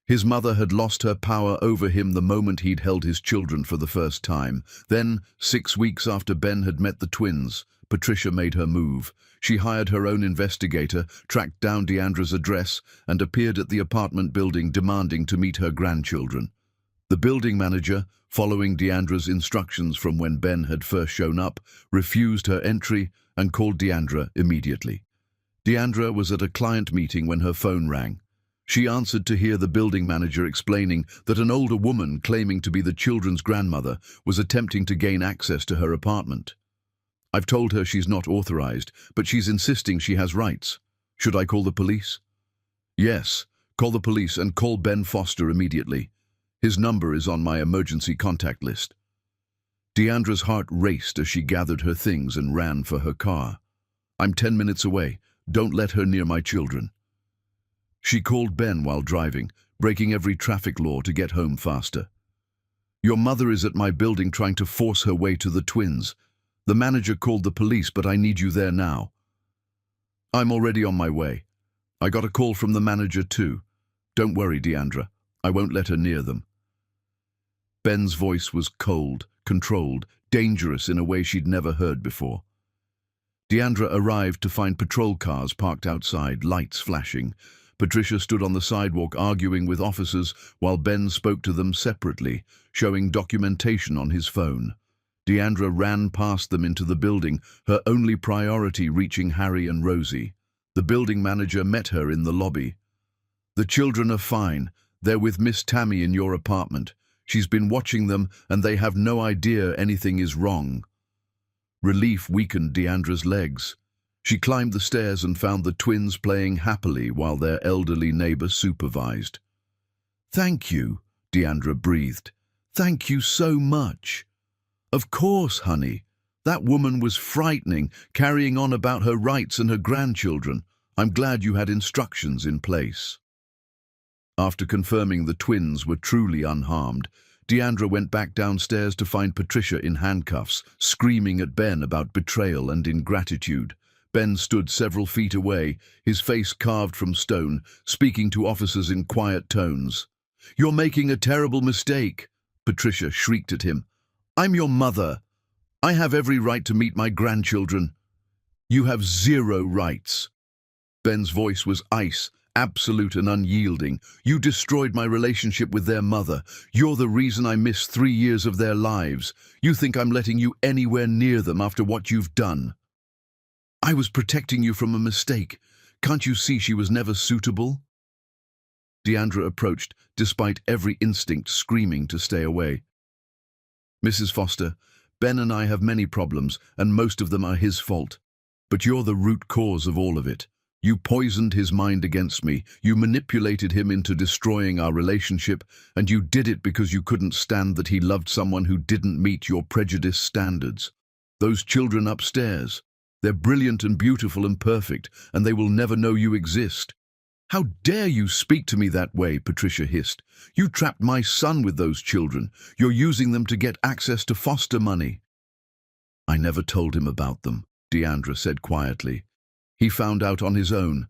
His mother had lost her power over him the moment he'd held his children for the first time. Then, 6 weeks after Ben had met the twins, Patricia made her move. She hired her own investigator, tracked down Deandra's address, and appeared at the apartment building demanding to meet her grandchildren. The building manager, following Deandra's instructions from when Ben had first shown up, refused her entry and called Deandra immediately. Deandra was at a client meeting when her phone rang. She answered to hear the building manager explaining that an older woman claiming to be the children's grandmother was attempting to gain access to her apartment. I've told her she's not authorized, but she's insisting she has rights. Should I call the police? Yes, call the police and call Ben Foster immediately. His number is on my emergency contact list. Deandra's heart raced as she gathered her things and ran for her car. I'm 10 minutes away. Don't let her near my children. She called Ben while driving, breaking every traffic law to get home faster. Your mother is at my building trying to force her way to the twins. The manager called the police, but I need you there now. I'm already on my way. I got a call from the manager too. Don't worry, Deandra. I won't let her near them. Ben's voice was cold, controlled, dangerous in a way she'd never heard before. Deandra arrived to find patrol cars parked outside, lights flashing. Patricia stood on the sidewalk arguing with officers while Ben spoke to them separately, showing documentation on his phone. Deandra ran past them into the building, her only priority reaching Harry and Rosie. The building manager met her in the lobby. The children are fine. They're with Miss Tammy in your apartment. She's been watching them and they have no idea anything is wrong. Relief weakened Deandra's legs. She climbed the stairs and found the twins playing happily while their elderly neighbor supervised. "Thank you," Deandra breathed. "Thank you so much." "Of course, honey. That woman was frightening, carrying on about her rights and her grandchildren. I'm glad you had instructions in place." After confirming the twins were truly unharmed, Deandra went back downstairs to find Patricia in handcuffs, screaming at Ben about betrayal and ingratitude. Ben stood several feet away, his face carved from stone, speaking to officers in quiet tones. "You're making a terrible mistake," Patricia shrieked at him. "I'm your mother. I have every right to meet my grandchildren. You have zero rights." Ben's voice was ice, absolute and unyielding. "You destroyed my relationship with their mother. You're the reason I missed 3 years of their lives. You think I'm letting you anywhere near them after what you've done? I was protecting you from a mistake. Can't you see she was never suitable?" Deandra approached, despite every instinct screaming to stay away. "Mrs. Foster, Ben and I have many problems, and most of them are his fault. But you're the root cause of all of it. You poisoned his mind against me, you manipulated him into destroying our relationship, and you did it because you couldn't stand that he loved someone who didn't meet your prejudice standards. Those children upstairs, they're brilliant and beautiful and perfect, and they will never know you exist." "How dare you speak to me that way?" Patricia hissed. "You trapped my son with those children. You're using them to get access to foster money." "I never told him about them," Deandra said quietly. "He found out on his own.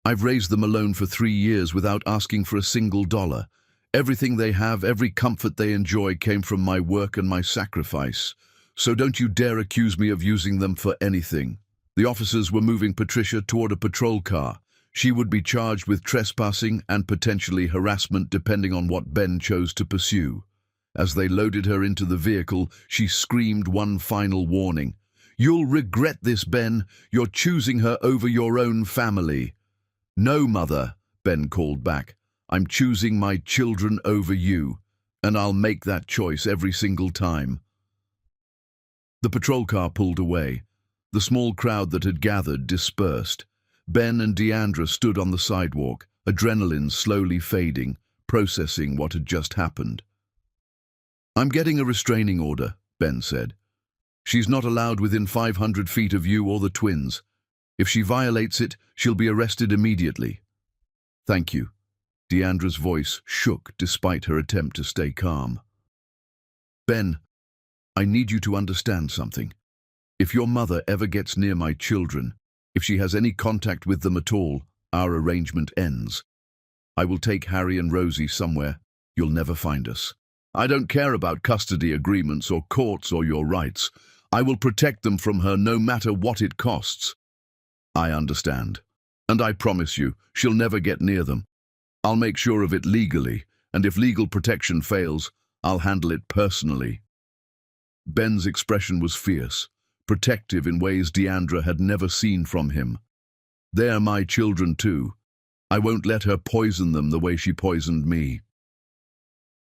I've raised them alone for 3 years without asking for a single dollar. Everything they have, every comfort they enjoy came from my work and my sacrifice. So don't you dare accuse me of using them for anything." The officers were moving Patricia toward a patrol car. She would be charged with trespassing and potentially harassment depending on what Ben chose to pursue. As they loaded her into the vehicle, she screamed one final warning. "You'll regret this, Ben. You're choosing her over your own family." "No, Mother," Ben called back. "I'm choosing my children over you, and I'll make that choice every single time." The patrol car pulled away. The small crowd that had gathered dispersed. Ben and Deandra stood on the sidewalk, adrenaline slowly fading, processing what had just happened. "I'm getting a restraining order," Ben said. "She's not allowed within 500 feet of you or the twins. If she violates it, she'll be arrested immediately." "Thank you." Deandra's voice shook despite her attempt to stay calm. "Ben, I need you to understand something. If your mother ever gets near my children, if she has any contact with them at all, our arrangement ends. I will take Harry and Rosie somewhere. You'll never find us. I don't care about custody agreements or courts or your rights. I will protect them from her no matter what it costs." "I understand. And I promise you, she'll never get near them. I'll make sure of it legally, and if legal protection fails, I'll handle it personally." Ben's expression was fierce, protective in ways Deandra had never seen from him. "They're my children too. I won't let her poison them the way she poisoned me."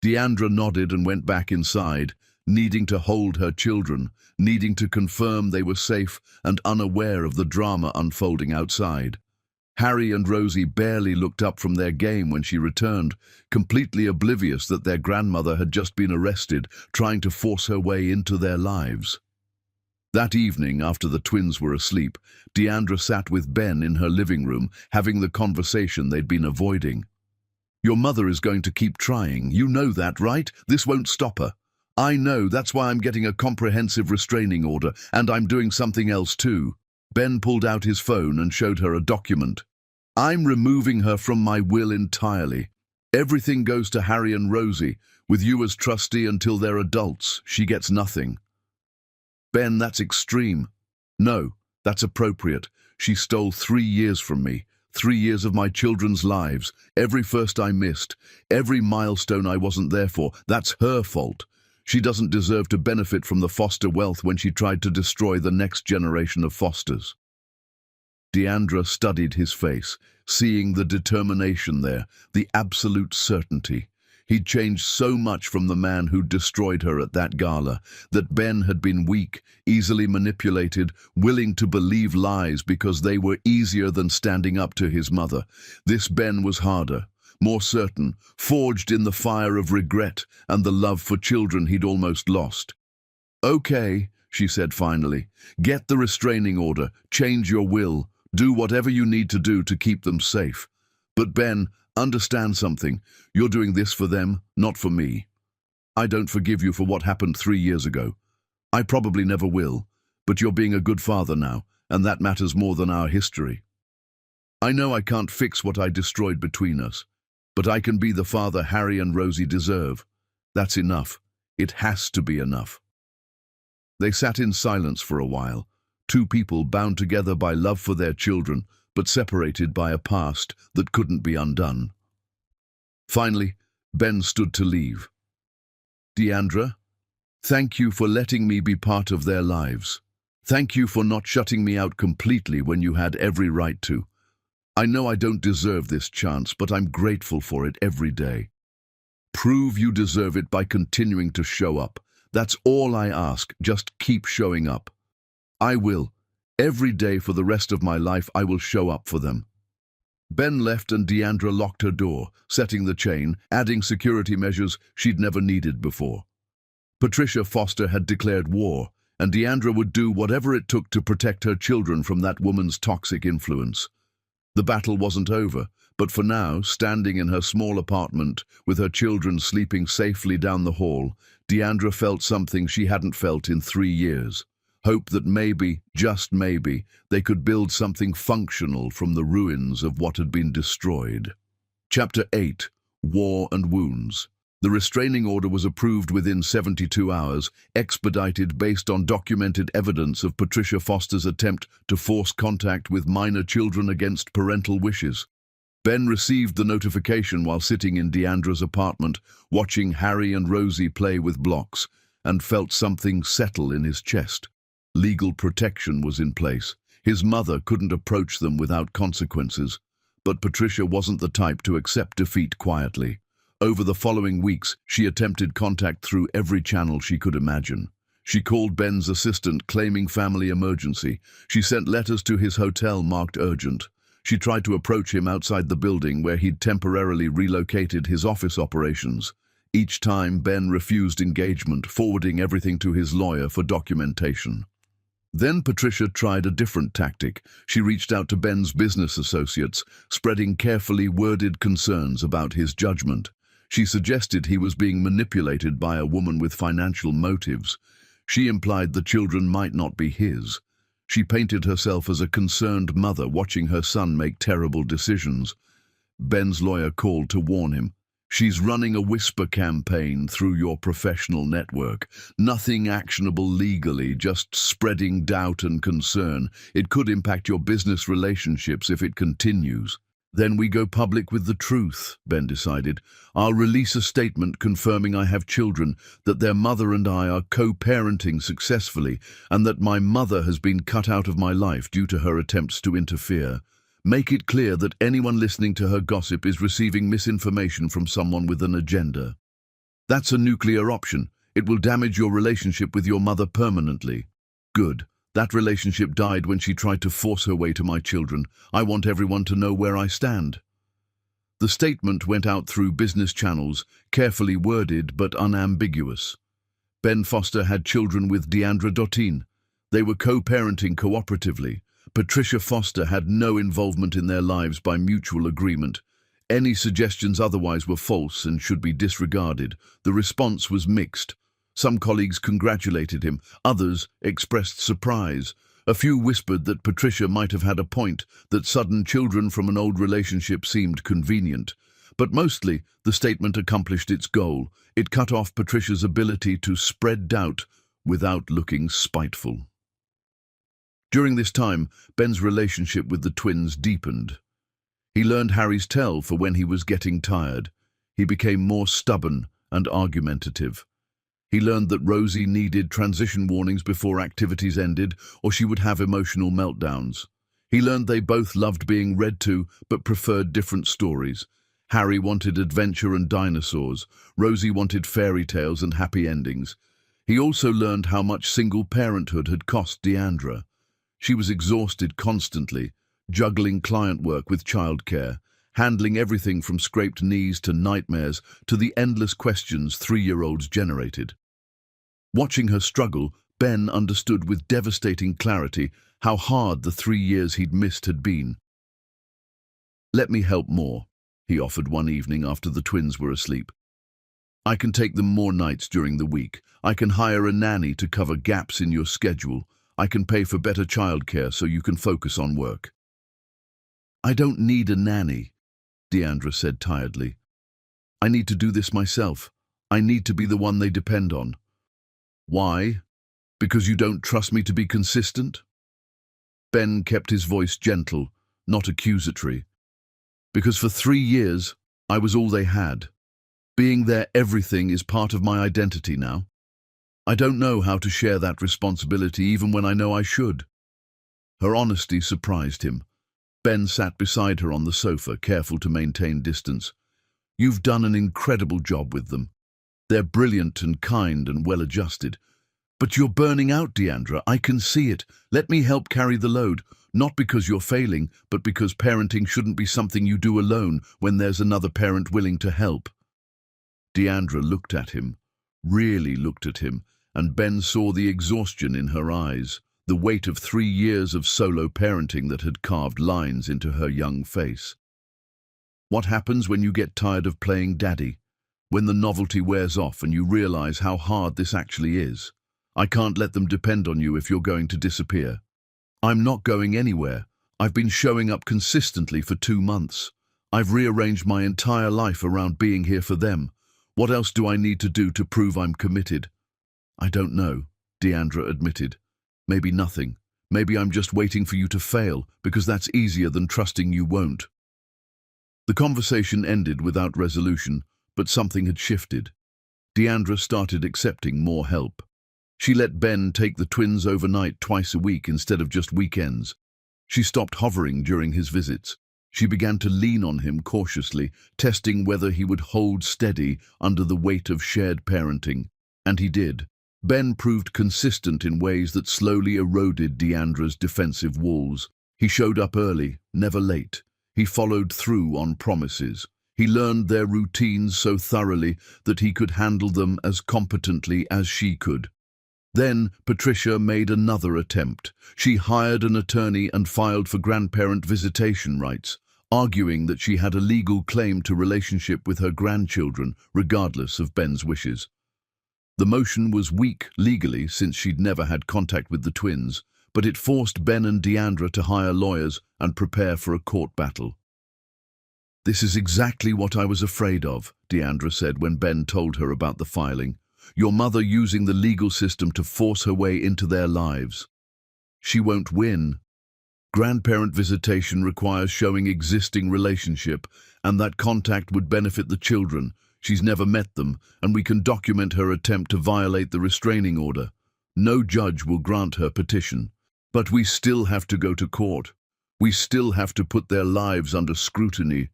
Deandra nodded and went back inside, needing to hold her children, needing to confirm they were safe and unaware of the drama unfolding outside. Harry and Rosie barely looked up from their game when she returned, completely oblivious that their grandmother had just been arrested, trying to force her way into their lives. That evening, after the twins were asleep, Deandra sat with Ben in her living room, having the conversation they'd been avoiding. "Your mother is going to keep trying. You know that, right? This won't stop her." "I know, that's why I'm getting a comprehensive restraining order, and I'm doing something else too." Ben pulled out his phone and showed her a document. "I'm removing her from my will entirely. Everything goes to Harry and Rosie, with you as trustee until they're adults. She gets nothing." "Ben, that's extreme." "No, that's appropriate. She stole 3 years from me. 3 years of my children's lives. Every first I missed, every milestone I wasn't there for. That's her fault. She doesn't deserve to benefit from the foster wealth when she tried to destroy the next generation of fosters." Deandra studied his face, seeing the determination there, the absolute certainty. He'd changed so much from the man who'd destroyed her at that gala, that Ben had been weak, easily manipulated, willing to believe lies because they were easier than standing up to his mother. This Ben was harder, more certain, forged in the fire of regret and the love for children he'd almost lost. "Okay," she said finally, "get the restraining order, change your will, do whatever you need to do to keep them safe. But Ben, understand something. You're doing this for them, not for me. I don't forgive you for what happened 3 years ago. I probably never will, but you're being a good father now, and that matters more than our history. I know I can't fix what I destroyed between us, but I can be the father Harry and Rosie deserve. That's enough. It has to be enough." They sat in silence for a while, two people bound together by love for their children, but separated by a past that couldn't be undone. Finally, Ben stood to leave. "Deandra, thank you for letting me be part of their lives. Thank you for not shutting me out completely when you had every right to. I know I don't deserve this chance, but I'm grateful for it every day. Prove you deserve it by continuing to show up. That's all I ask, just keep showing up. I will. Every day for the rest of my life I will show up for them." Ben left and Deandra locked her door, setting the chain, adding security measures she'd never needed before. Patricia Foster had declared war, and Deandra would do whatever it took to protect her children from that woman's toxic influence. The battle wasn't over, but for now, standing in her small apartment, with her children sleeping safely down the hall, Deandra felt something she hadn't felt in 3 years. Hope that maybe, just maybe, they could build something functional from the ruins of what had been destroyed. Chapter 8. War and Wounds. The restraining order was approved within 72 hours, expedited based on documented evidence of Patricia Foster's attempt to force contact with minor children against parental wishes. Ben received the notification while sitting in Deandra's apartment, watching Harry and Rosie play with blocks, and felt something settle in his chest. Legal protection was in place. His mother couldn't approach them without consequences, but Patricia wasn't the type to accept defeat quietly. Over the following weeks, she attempted contact through every channel she could imagine. She called Ben's assistant, claiming family emergency. She sent letters to his hotel marked urgent. She tried to approach him outside the building where he'd temporarily relocated his office operations. Each time, Ben refused engagement, forwarding everything to his lawyer for documentation. Then Patricia tried a different tactic. She reached out to Ben's business associates, spreading carefully worded concerns about his judgment. She suggested he was being manipulated by a woman with financial motives. She implied the children might not be his. She painted herself as a concerned mother watching her son make terrible decisions. Ben's lawyer called to warn him. "She's running a whisper campaign through your professional network. Nothing actionable legally, just spreading doubt and concern. It could impact your business relationships if it continues." "Then we go public with the truth," Ben decided. "I'll release a statement confirming I have children, that their mother and I are co-parenting successfully, and that my mother has been cut out of my life due to her attempts to interfere. Make it clear that anyone listening to her gossip is receiving misinformation from someone with an agenda. That's a nuclear option. It will damage your relationship with your mother permanently." "Good. That relationship died when she tried to force her way to my children. I want everyone to know where I stand." The statement went out through business channels, carefully worded but unambiguous. Ben Foster had children with Deandra Dotin. They were co-parenting cooperatively. Patricia Foster had no involvement in their lives by mutual agreement. Any suggestions otherwise were false and should be disregarded. The response was mixed. Some colleagues congratulated him, others expressed surprise. A few whispered that Patricia might have had a point, that sudden children from an old relationship seemed convenient. But mostly, the statement accomplished its goal. It cut off Patricia's ability to spread doubt without looking spiteful. During this time, Ben's relationship with the twins deepened. He learned Harry's tell for when he was getting tired. He became more stubborn and argumentative. He learned that Rosie needed transition warnings before activities ended, or she would have emotional meltdowns. He learned they both loved being read to, but preferred different stories. Harry wanted adventure and dinosaurs. Rosie wanted fairy tales and happy endings. He also learned how much single parenthood had cost Deandra. She was exhausted constantly, juggling client work with childcare, handling everything from scraped knees to nightmares to the endless questions 3-year-olds generated. Watching her struggle, Ben understood with devastating clarity how hard the 3 years he'd missed had been. "Let me help more," he offered one evening after the twins were asleep. "I can take them more nights during the week. I can hire a nanny to cover gaps in your schedule. I can pay for better childcare so you can focus on work." "I don't need a nanny," Deandra said tiredly. "I need to do this myself. I need to be the one they depend on." "Why? Because you don't trust me to be consistent?" Ben kept his voice gentle, not accusatory. "Because for 3 years, I was all they had. Being their everything is part of my identity now. I don't know how to share that responsibility even when I know I should." Her honesty surprised him. Ben sat beside her on the sofa, careful to maintain distance. "You've done an incredible job with them. They're brilliant and kind and well-adjusted. But you're burning out, Deandra. I can see it. Let me help carry the load. Not because you're failing, but because parenting shouldn't be something you do alone when there's another parent willing to help." Deandra looked at him, really looked at him, and Ben saw the exhaustion in her eyes, the weight of 3 years of solo parenting that had carved lines into her young face. "What happens when you get tired of playing daddy? When the novelty wears off and you realize how hard this actually is? I can't let them depend on you if you're going to disappear." "I'm not going anywhere. I've been showing up consistently for 2 months. I've rearranged my entire life around being here for them. What else do I need to do to prove I'm committed?" "I don't know," Deandra admitted. "Maybe nothing. Maybe I'm just waiting for you to fail, because that's easier than trusting you won't." The conversation ended without resolution, but something had shifted. Deandra started accepting more help. She let Ben take the twins overnight twice a week instead of just weekends. She stopped hovering during his visits. She began to lean on him cautiously, testing whether he would hold steady under the weight of shared parenting. And he did. Ben proved consistent in ways that slowly eroded Deandra's defensive walls. He showed up early, never late. He followed through on promises. He learned their routines so thoroughly that he could handle them as competently as she could. Then Patricia made another attempt. She hired an attorney and filed for grandparent visitation rights, arguing that she had a legal claim to relationship with her grandchildren, regardless of Ben's wishes. The motion was weak legally since she'd never had contact with the twins, but it forced Ben and Deandra to hire lawyers and prepare for a court battle. "This is exactly what I was afraid of," Deandra said when Ben told her about the filing. "Your mother using the legal system to force her way into their lives. She won't win. Grandparent visitation requires showing existing relationship, and that contact would benefit the children. She's never met them, and we can document her attempt to violate the restraining order. No judge will grant her petition. But we still have to go to court. We still have to put their lives under scrutiny.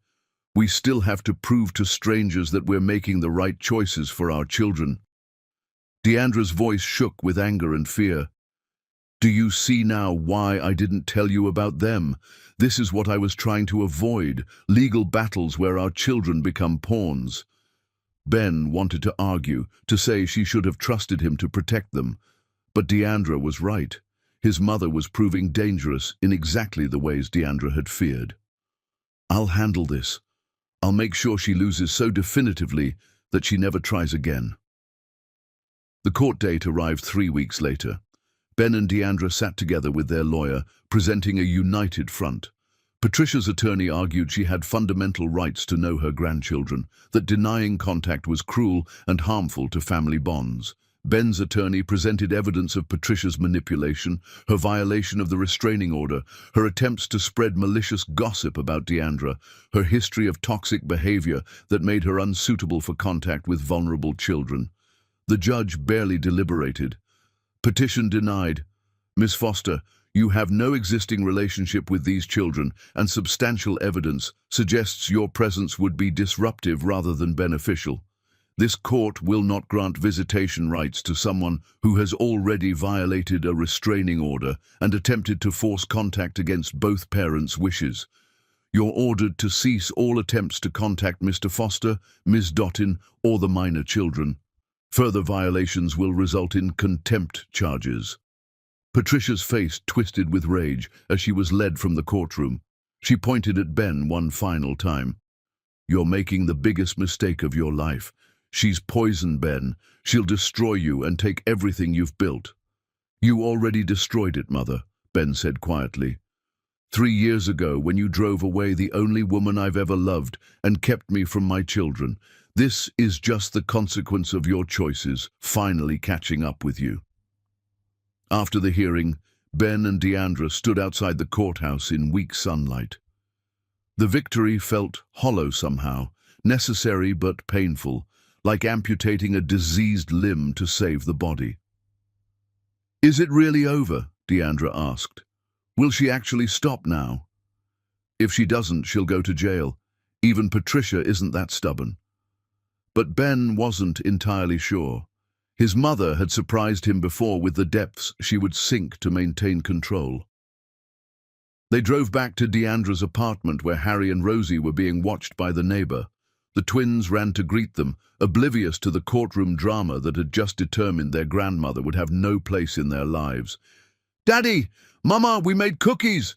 We still have to prove to strangers that we're making the right choices for our children." Deandra's voice shook with anger and fear. "Do you see now why I didn't tell you about them? This is what I was trying to avoid, legal battles where our children become pawns." Ben wanted to argue, to say she should have trusted him to protect them. But Deandra was right. His mother was proving dangerous in exactly the ways Deandra had feared. "I'll handle this. I'll make sure she loses so definitively that she never tries again." The court date arrived 3 weeks later. Ben and Deandra sat together with their lawyer, presenting a united front. Patricia's attorney argued she had fundamental rights to know her grandchildren, that denying contact was cruel and harmful to family bonds. Ben's attorney presented evidence of Patricia's manipulation, her violation of the restraining order, her attempts to spread malicious gossip about Deandra, her history of toxic behavior that made her unsuitable for contact with vulnerable children. The judge barely deliberated. "Petition denied. Miss Foster, you have no existing relationship with these children, and substantial evidence suggests your presence would be disruptive rather than beneficial. This court will not grant visitation rights to someone who has already violated a restraining order and attempted to force contact against both parents' wishes. You're ordered to cease all attempts to contact Mr. Foster, Ms. Dottin, or the minor children. Further violations will result in contempt charges." Patricia's face twisted with rage as she was led from the courtroom. She pointed at Ben one final time. "You're making the biggest mistake of your life. She's poison, Ben. She'll destroy you and take everything you've built." "You already destroyed it, Mother," Ben said quietly. 3 years ago, when you drove away the only woman I've ever loved and kept me from my children. This is just the consequence of your choices finally catching up with you." After the hearing, Ben and Deandra stood outside the courthouse in weak sunlight. The victory felt hollow somehow, necessary but painful, like amputating a diseased limb to save the body. "Is it really over?" Deandra asked. "Will she actually stop now?" "If she doesn't, she'll go to jail. Even Patricia isn't that stubborn." But Ben wasn't entirely sure. His mother had surprised him before with the depths she would sink to maintain control. They drove back to Deandra's apartment where Harry and Rosie were being watched by the neighbor. The twins ran to greet them, oblivious to the courtroom drama that had just determined their grandmother would have no place in their lives. "Daddy! Mama, we made cookies!"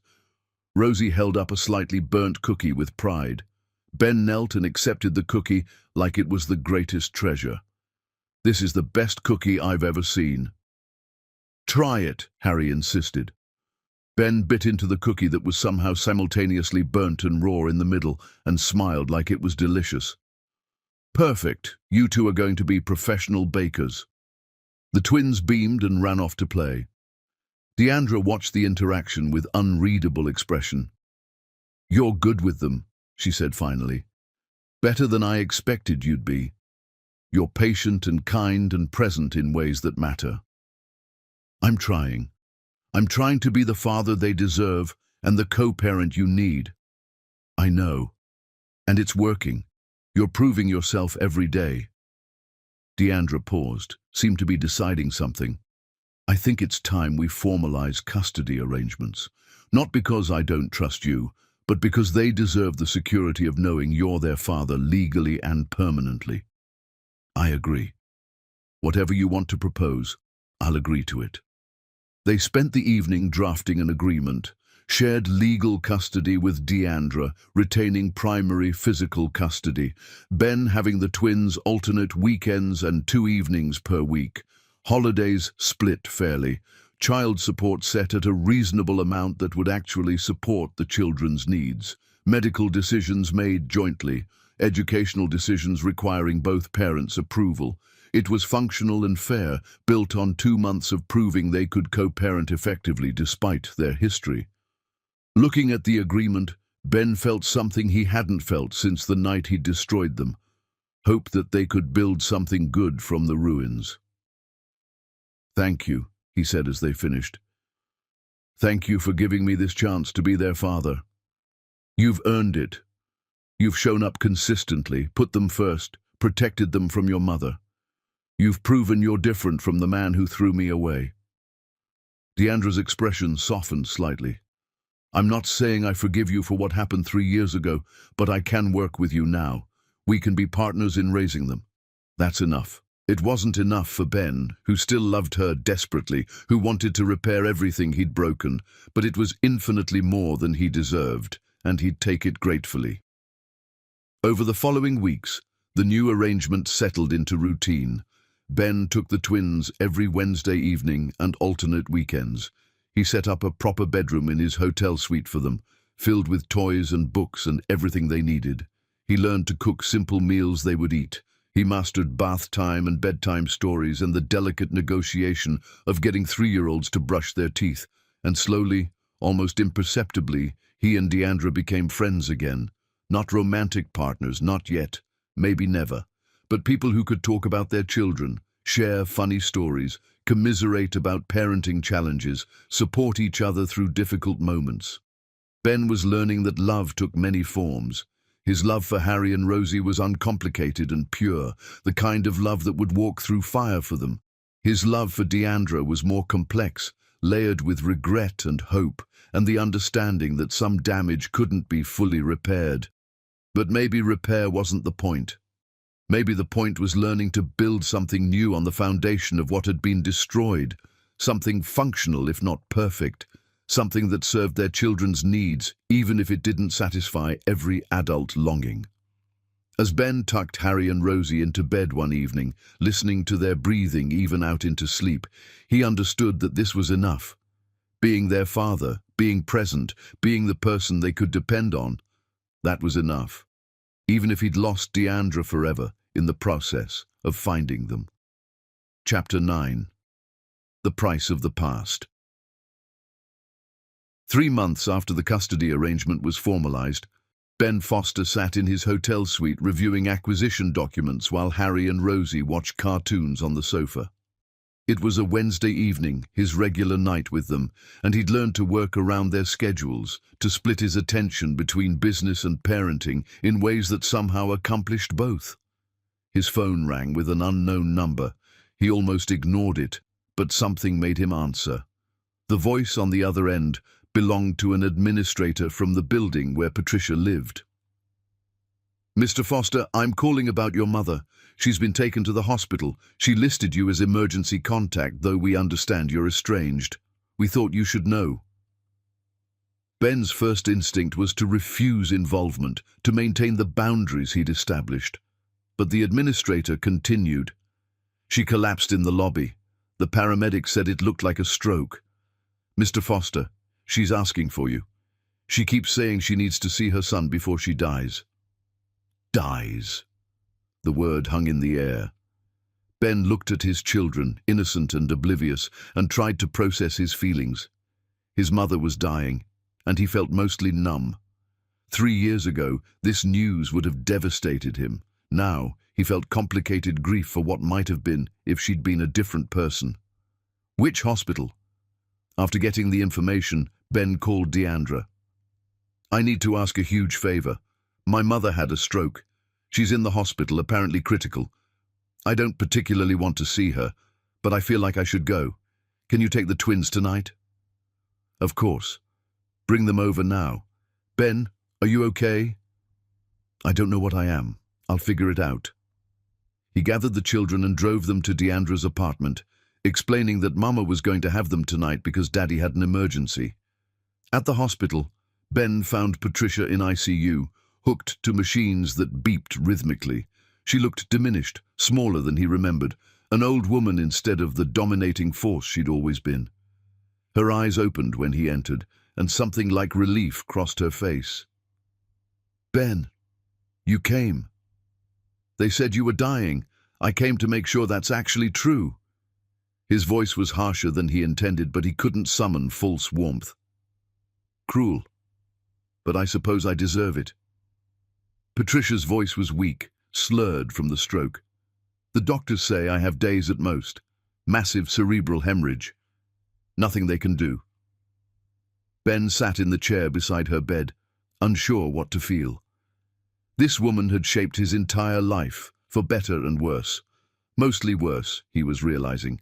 Rosie held up a slightly burnt cookie with pride. Ben knelt and accepted the cookie like it was the greatest treasure. "This is the best cookie I've ever seen." "Try it," Harry insisted. Ben bit into the cookie that was somehow simultaneously burnt and raw in the middle and smiled like it was delicious. "Perfect. You two are going to be professional bakers." The twins beamed and ran off to play. Deandra watched the interaction with unreadable expression. "You're good with them," she said finally. "Better than I expected you'd be. You're patient and kind and present in ways that matter." "I'm trying. I'm trying to be the father they deserve and the co-parent you need." "I know. And it's working. You're proving yourself every day." Deandra paused, seemed to be deciding something. "I think it's time we formalize custody arrangements. Not because I don't trust you, but because they deserve the security of knowing you're their father legally and permanently." "I agree. Whatever you want to propose, I'll agree to it." They spent the evening drafting an agreement, shared legal custody with Deandra, retaining primary physical custody, Ben having the twins alternate weekends and 2 evenings per week, holidays split fairly, child support set at a reasonable amount that would actually support the children's needs, medical decisions made jointly, educational decisions requiring both parents' approval. It was functional and fair, built on 2 months of proving they could co-parent effectively despite their history. Looking at the agreement, Ben felt something he hadn't felt since the night he'd destroyed them. Hope that they could build something good from the ruins. "Thank you," he said as they finished. "Thank you for giving me this chance to be their father. You've earned it. You've shown up consistently, put them first, protected them from your mother. You've proven you're different from the man who threw me away." Deandra's expression softened slightly. "I'm not saying I forgive you for what happened 3 years ago, but I can work with you now. We can be partners in raising them. That's enough." It wasn't enough for Ben, who still loved her desperately, who wanted to repair everything he'd broken, but it was infinitely more than he deserved, and he'd take it gratefully. Over the following weeks, the new arrangement settled into routine. Ben took the twins every Wednesday evening and alternate weekends. He set up a proper bedroom in his hotel suite for them, filled with toys and books and everything they needed. He learned to cook simple meals they would eat. He mastered bath time and bedtime stories and the delicate negotiation of getting 3-year-olds to brush their teeth. And slowly, almost imperceptibly, he and Deandra became friends again. Not romantic partners, not yet, maybe never, but people who could talk about their children, share funny stories, commiserate about parenting challenges, support each other through difficult moments. Ben was learning that love took many forms. His love for Harry and Rosie was uncomplicated and pure, the kind of love that would walk through fire for them. His love for Deandra was more complex, layered with regret and hope, and the understanding that some damage couldn't be fully repaired. But maybe repair wasn't the point. Maybe the point was learning to build something new on the foundation of what had been destroyed, something functional if not perfect, something that served their children's needs, even if it didn't satisfy every adult longing. As Ben tucked Harry and Rosie into bed one evening, listening to their breathing even out into sleep, he understood that this was enough. Being their father, being present, being the person they could depend on, that was enough. Even if he'd lost Deandra forever in the process of finding them. Chapter 9. The Price of the Past. 3 months after the custody arrangement was formalized, Ben Foster sat in his hotel suite reviewing acquisition documents while Harry and Rosie watched cartoons on the sofa. It was a Wednesday evening, his regular night with them, and he'd learned to work around their schedules, to split his attention between business and parenting in ways that somehow accomplished both. His phone rang with an unknown number. He almost ignored it, but something made him answer. The voice on the other end belonged to an administrator from the building where Patricia lived. "Mr. Foster, I'm calling about your mother. She's been taken to the hospital. She listed you as emergency contact, though we understand you're estranged. We thought you should know." Ben's first instinct was to refuse involvement, to maintain the boundaries he'd established. But the administrator continued. "She collapsed in the lobby. The paramedic said it looked like a stroke. Mr. Foster, she's asking for you. She keeps saying she needs to see her son before she dies." Dies. The word hung in the air. Ben looked at his children, innocent and oblivious, and tried to process his feelings. His mother was dying, and he felt mostly numb. 3 years ago, this news would have devastated him. Now, he felt complicated grief for what might have been if she'd been a different person. Which hospital? After getting the information, Ben called Deandra. "I need to ask a huge favor. My mother had a stroke. She's in the hospital, apparently critical. I don't particularly want to see her, but I feel like I should go. Can you take the twins tonight?" "Of course. Bring them over now. Ben, are you okay?" "I don't know what I am. I'll figure it out." He gathered the children and drove them to Deandra's apartment, explaining that Mama was going to have them tonight because Daddy had an emergency. At the hospital, Ben found Patricia in ICU, hooked to machines that beeped rhythmically. She looked diminished, smaller than he remembered, an old woman instead of the dominating force she'd always been. Her eyes opened when he entered, and something like relief crossed her face. "Ben, you came. They said you were dying. I came to make sure that's actually true." His voice was harsher than he intended, but he couldn't summon false warmth. "Cruel, but I suppose I deserve it." Patricia's voice was weak, slurred from the stroke. "The doctors say I have days at most. Massive cerebral hemorrhage. Nothing they can do." Ben sat in the chair beside her bed, unsure what to feel. This woman had shaped his entire life, for better and worse. Mostly worse, he was realizing.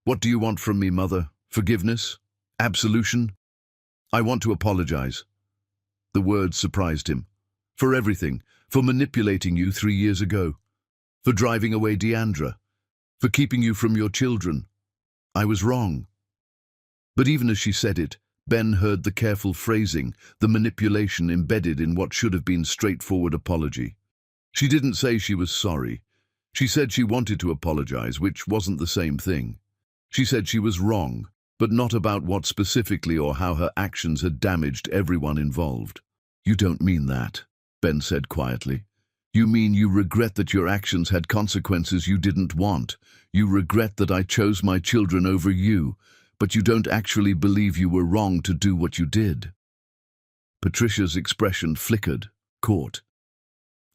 "What do you want from me, Mother? Forgiveness? Absolution?" "I want to apologize." The words surprised him. "For everything. For manipulating you 3 years ago. For driving away Deandra. for keeping you from your children. I was wrong." But even as she said it, Ben heard the careful phrasing, the manipulation embedded in what should have been straightforward apology. She didn't say she was sorry. She said she wanted to apologize, which wasn't the same thing. She said she was wrong, but not about what specifically or how her actions had damaged everyone involved. "You don't mean that," Ben said quietly. "You mean you regret that your actions had consequences you didn't want. You regret that I chose my children over you, but you don't actually believe you were wrong to do what you did." Patricia's expression flickered, caught.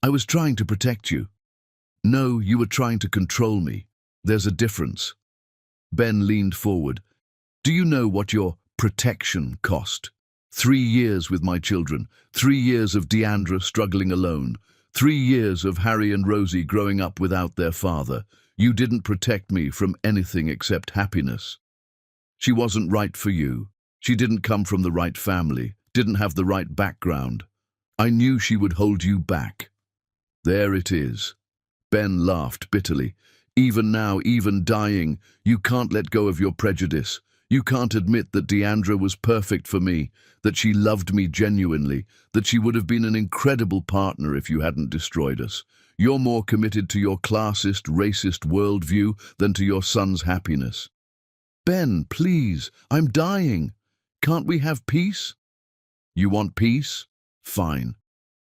"I was trying to protect you." "No, you were trying to control me. There's a difference." Ben leaned forward. "Do you know what your protection cost? 3 years with my children, 3 years of Deandra struggling alone, 3 years of Harry and Rosie growing up without their father. You didn't protect me from anything except happiness. She wasn't right for you. She didn't come from the right family, didn't have the right background. I knew she would hold you back." "There it is." Ben laughed bitterly. "Even now, even dying, you can't let go of your prejudice. You can't admit that Deandra was perfect for me, that she loved me genuinely, that she would have been an incredible partner if you hadn't destroyed us. You're more committed to your classist, racist worldview than to your son's happiness." "Ben, please, I'm dying. Can't we have peace?" "You want peace? Fine.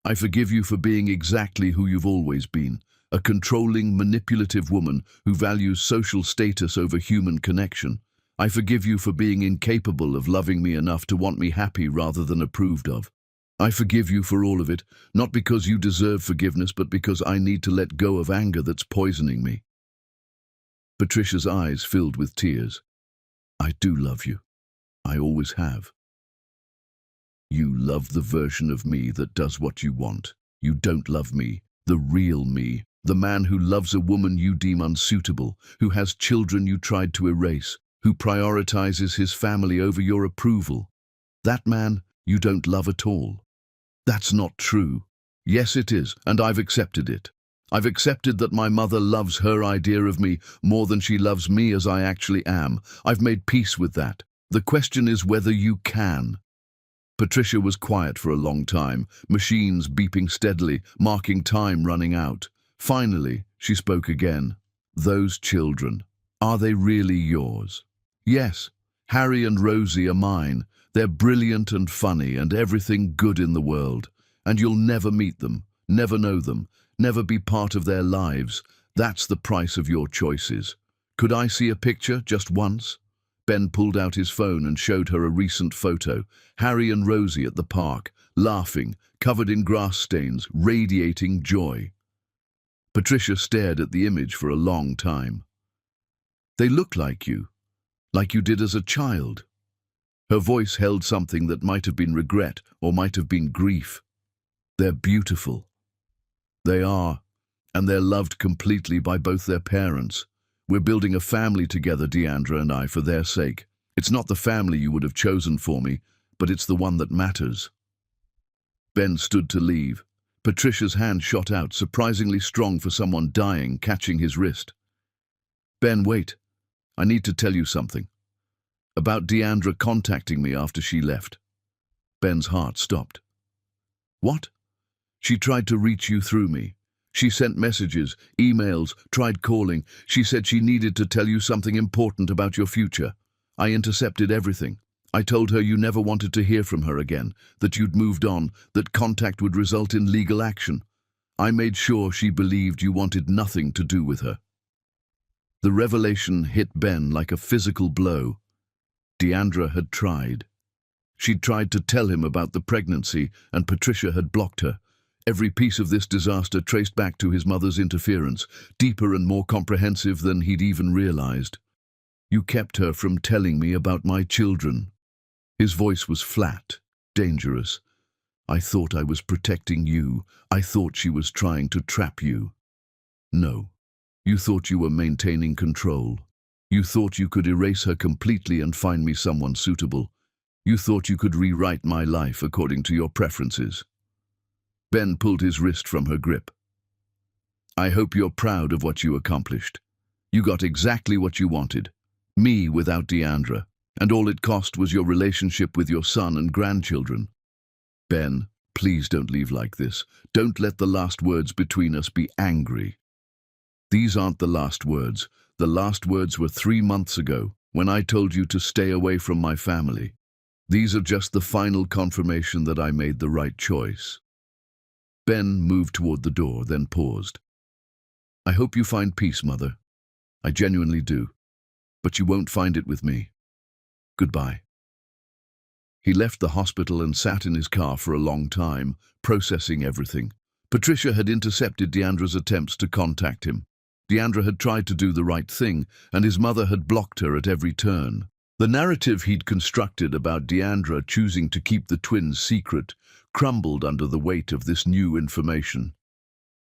I forgive you for being exactly who you've always been, a controlling, manipulative woman who values social status over human connection. I forgive you for being incapable of loving me enough to want me happy rather than approved of. I forgive you for all of it, not because you deserve forgiveness, but because I need to let go of anger that's poisoning me." Patricia's eyes filled with tears. "I do love you. I always have." "You love the version of me that does what you want. You don't love me, the real me, the man who loves a woman you deem unsuitable, who has children you tried to erase, who prioritizes his family over your approval. That man you don't love at all." "That's not true." "Yes, it is, and I've accepted it. I've accepted that my mother loves her idea of me more than she loves me as I actually am. I've made peace with that. The question is whether you can." Patricia was quiet for a long time, machines beeping steadily, marking time running out. Finally, she spoke again. "Those children, are they really yours?" "Yes, Harry and Rosie are mine. They're brilliant and funny and everything good in the world. And you'll never meet them, never know them, never be part of their lives. That's the price of your choices. Could I see a picture just once?" Ben pulled out his phone and showed her a recent photo. Harry and Rosie at the park, laughing, covered in grass stains, radiating joy. Patricia stared at the image for a long time. "They look like you did as a child." Her voice held something that might have been regret or might have been grief. "They're beautiful." "They are, and they're loved completely by both their parents. We're building a family together, Deandra and I, for their sake. It's not the family you would have chosen for me, but it's the one that matters." Ben stood to leave. Patricia's hand shot out, surprisingly strong for someone dying, catching his wrist. "Ben, wait. I need to tell you something. About Deandra contacting me after she left." Ben's heart stopped. "What?" "She tried to reach you through me. She sent messages, emails, tried calling. She said she needed to tell you something important about your future. I intercepted everything. I told her you never wanted to hear from her again, that you'd moved on, that contact would result in legal action. I made sure she believed you wanted nothing to do with her." The revelation hit Ben like a physical blow. Deandra had tried. She'd tried to tell him about the pregnancy, and Patricia had blocked her. Every piece of this disaster traced back to his mother's interference, deeper and more comprehensive than he'd even realized. "You kept her from telling me about my children." His voice was flat, dangerous. "I thought I was protecting you. I thought she was trying to trap you." "No. You thought you were maintaining control. You thought you could erase her completely and find me someone suitable. You thought you could rewrite my life according to your preferences." Ben pulled his wrist from her grip. "I hope you're proud of what you accomplished. You got exactly what you wanted. Me without Deandra. And all it cost was your relationship with your son and grandchildren. Ben, please don't leave like this. Don't let the last words between us be angry. These aren't the last words. The last words were 3 months ago, when I told you to stay away from my family. These are just the final confirmation that I made the right choice. Ben moved toward the door, then paused. I hope you find peace, Mother. I genuinely do. But you won't find it with me. Goodbye. He left the hospital and sat in his car for a long time, processing everything. Patricia had intercepted Deandra's attempts to contact him. Deandra had tried to do the right thing, and his mother had blocked her at every turn. The narrative he'd constructed about Deandra choosing to keep the twins secret crumbled under the weight of this new information.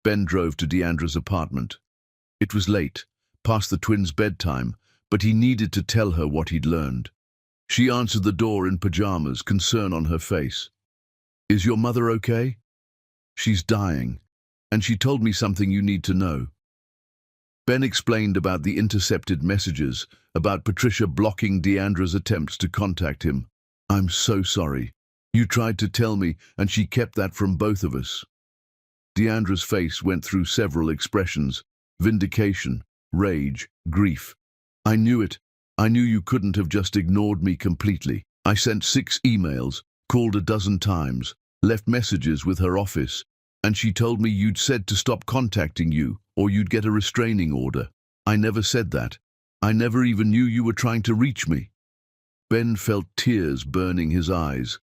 Ben drove to Deandra's apartment. It was late, past the twins' bedtime, but he needed to tell her what he'd learned. She answered the door in pajamas, concern on her face. Is your mother okay? She's dying, and she told me something you need to know. Ben explained about the intercepted messages, about Patricia blocking Deandra's attempts to contact him. I'm so sorry. You tried to tell me, and she kept that from both of us. Deandra's face went through several expressions: vindication, rage, grief. I knew it. I knew you couldn't have just ignored me completely. I sent 6 emails, called a dozen times, left messages with her office, and she told me you'd said to stop contacting you, or you'd get a restraining order. I never said that. I never even knew you were trying to reach me. Ben felt tears burning his eyes.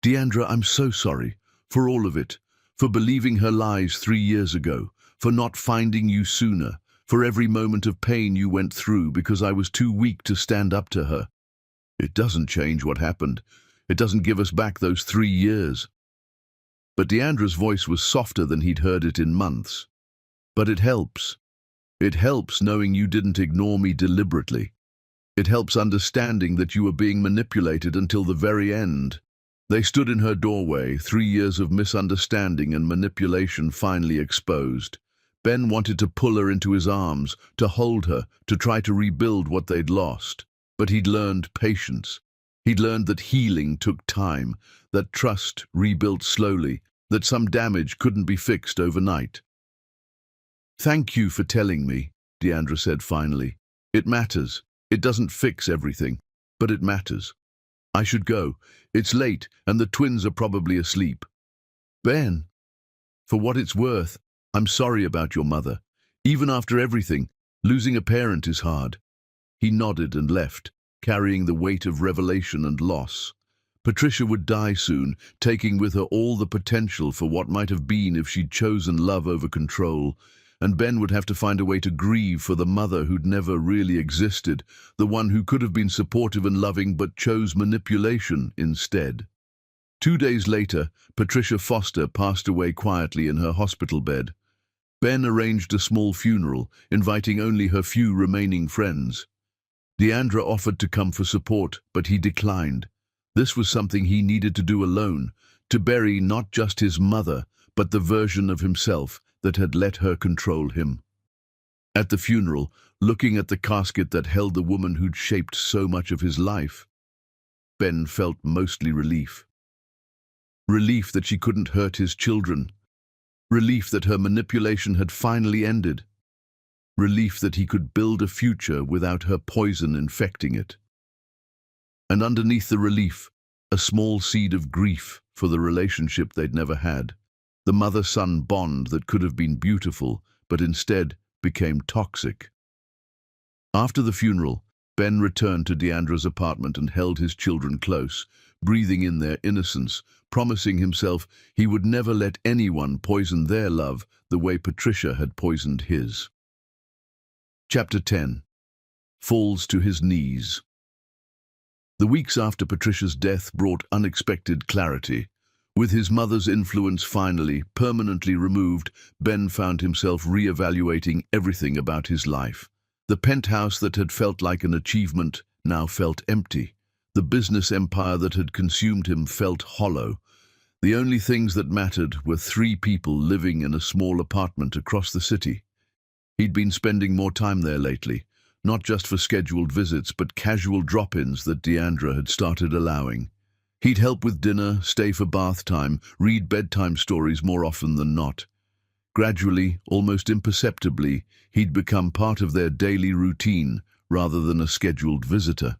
Deandra, I'm so sorry, for all of it, for believing her lies 3 years ago, for not finding you sooner, for every moment of pain you went through because I was too weak to stand up to her. It doesn't change what happened. It doesn't give us back those 3 years. But Deandra's voice was softer than he'd heard it in months. But it helps. It helps knowing you didn't ignore me deliberately. It helps understanding that you were being manipulated until the very end. They stood in her doorway, 3 years of misunderstanding and manipulation finally exposed. Ben wanted to pull her into his arms, to hold her, to try to rebuild what they'd lost. But he'd learned patience. He'd learned that healing took time, that trust rebuilt slowly, that some damage couldn't be fixed overnight. Thank you for telling me, Deandra said finally. It matters. It doesn't fix everything, but it matters. I should go. It's late, and the twins are probably asleep. Ben, for what it's worth, I'm sorry about your mother. Even after everything, losing a parent is hard. He nodded and left, carrying the weight of revelation and loss. Patricia would die soon, taking with her all the potential for what might have been if she'd chosen love over control, and Ben would have to find a way to grieve for the mother who'd never really existed, the one who could have been supportive and loving but chose manipulation instead. 2 days later, Patricia Foster passed away quietly in her hospital bed. Ben arranged a small funeral, inviting only her few remaining friends. Deandra offered to come for support, but he declined. This was something he needed to do alone, to bury not just his mother, but the version of himself that had let her control him. At the funeral, looking at the casket that held the woman who'd shaped so much of his life, Ben felt mostly relief. Relief that she couldn't hurt his children. Relief that her manipulation had finally ended. Relief that he could build a future without her poison infecting it. And underneath the relief, a small seed of grief for the relationship they'd never had. The mother-son bond that could have been beautiful, but instead became toxic. After the funeral, Ben returned to Deandra's apartment and held his children close, breathing in their innocence, promising himself he would never let anyone poison their love the way Patricia had poisoned his. Chapter 10. Falls to his knees. The weeks after Patricia's death brought unexpected clarity. With his mother's influence finally, permanently removed, Ben found himself re-evaluating everything about his life. The penthouse that had felt like an achievement now felt empty. The business empire that had consumed him felt hollow. The only things that mattered were 3 people living in a small apartment across the city. He'd been spending more time there lately, not just for scheduled visits, but casual drop-ins that Deandra had started allowing. He'd help with dinner, stay for bath time, read bedtime stories more often than not. Gradually, almost imperceptibly, he'd become part of their daily routine rather than a scheduled visitor.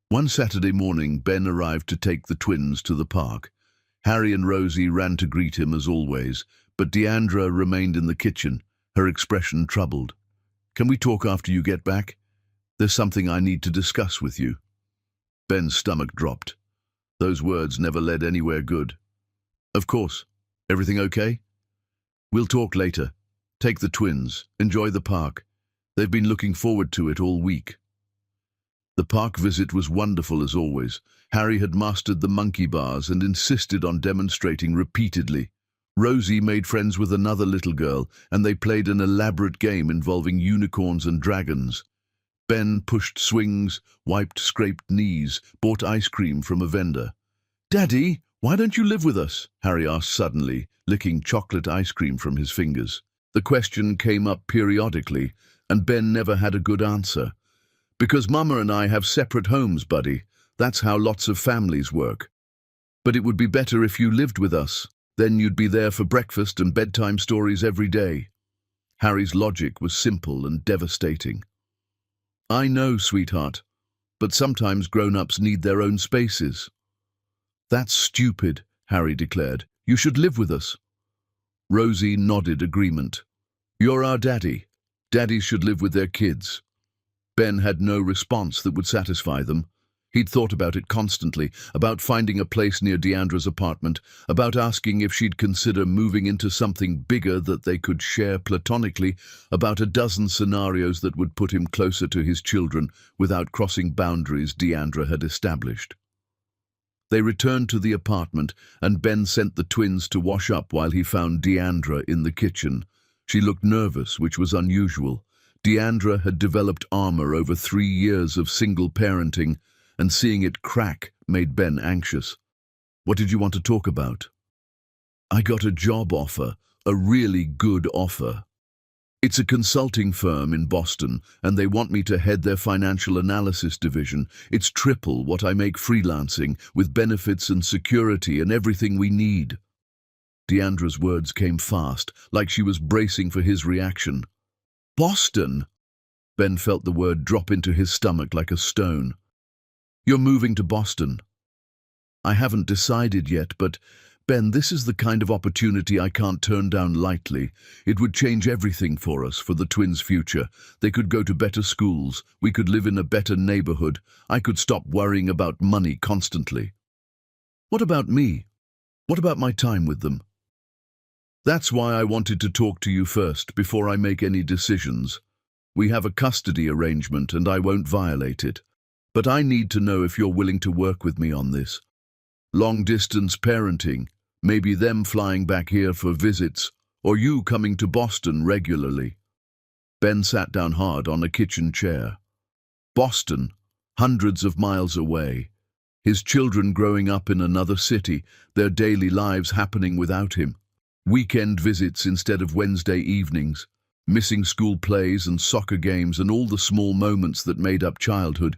One Saturday morning, Ben arrived to take the twins to the park. Harry and Rosie ran to greet him as always, but Deandra remained in the kitchen, her expression troubled. "Can we talk after you get back? There's something I need to discuss with you." Ben's stomach dropped. Those words never led anywhere good. "Of course. Everything okay?" "We'll talk later. Take the twins. Enjoy the park. They've been looking forward to it all week." The park visit was wonderful as always. Harry had mastered the monkey bars and insisted on demonstrating repeatedly. Rosie made friends with another little girl, and they played an elaborate game involving unicorns and dragons. Ben pushed swings, wiped scraped knees, bought ice cream from a vendor. "Daddy, why don't you live with us?" Harry asked suddenly, licking chocolate ice cream from his fingers. The question came up periodically, and Ben never had a good answer. "Because Mama and I have separate homes, buddy. That's how lots of families work. But it would be better if you lived with us. Then you'd be there for breakfast and bedtime stories every day." Harry's logic was simple and devastating. "I know, sweetheart, but sometimes grown-ups need their own spaces." "That's stupid," Harry declared. "You should live with us." Rosie nodded agreement. "You're our daddy. Daddies should live with their kids." Ben had no response that would satisfy them. He'd thought about it constantly, about finding a place near Deandra's apartment, about asking if she'd consider moving into something bigger that they could share platonically, about a dozen scenarios that would put him closer to his children without crossing boundaries Deandra had established. They returned to the apartment, and Ben sent the twins to wash up while he found Deandra in the kitchen. She looked nervous, which was unusual. Deandra had developed armor over 3 years of single parenting, and seeing it crack made Ben anxious. "What did you want to talk about?" "I got a job offer, a really good offer. It's a consulting firm in Boston, and they want me to head their financial analysis division. It's triple what I make freelancing, with benefits and security and everything we need." Deandra's words came fast, like she was bracing for his reaction. "Boston?" Ben felt the word drop into his stomach like a stone. "You're moving to Boston?" "I haven't decided yet, but, Ben, this is the kind of opportunity I can't turn down lightly. It would change everything for us, for the twins' future. They could go to better schools, we could live in a better neighborhood, I could stop worrying about money constantly." "What about me? What about my time with them?" "That's why I wanted to talk to you first, before I make any decisions. We have a custody arrangement and I won't violate it. But I need to know if you're willing to work with me on this. Long-distance parenting, maybe them flying back here for visits, or you coming to Boston regularly." Ben sat down hard on a kitchen chair. Boston, hundreds of miles away. His children growing up in another city, their daily lives happening without him. Weekend visits instead of Wednesday evenings, missing school plays and soccer games and all the small moments that made up childhood.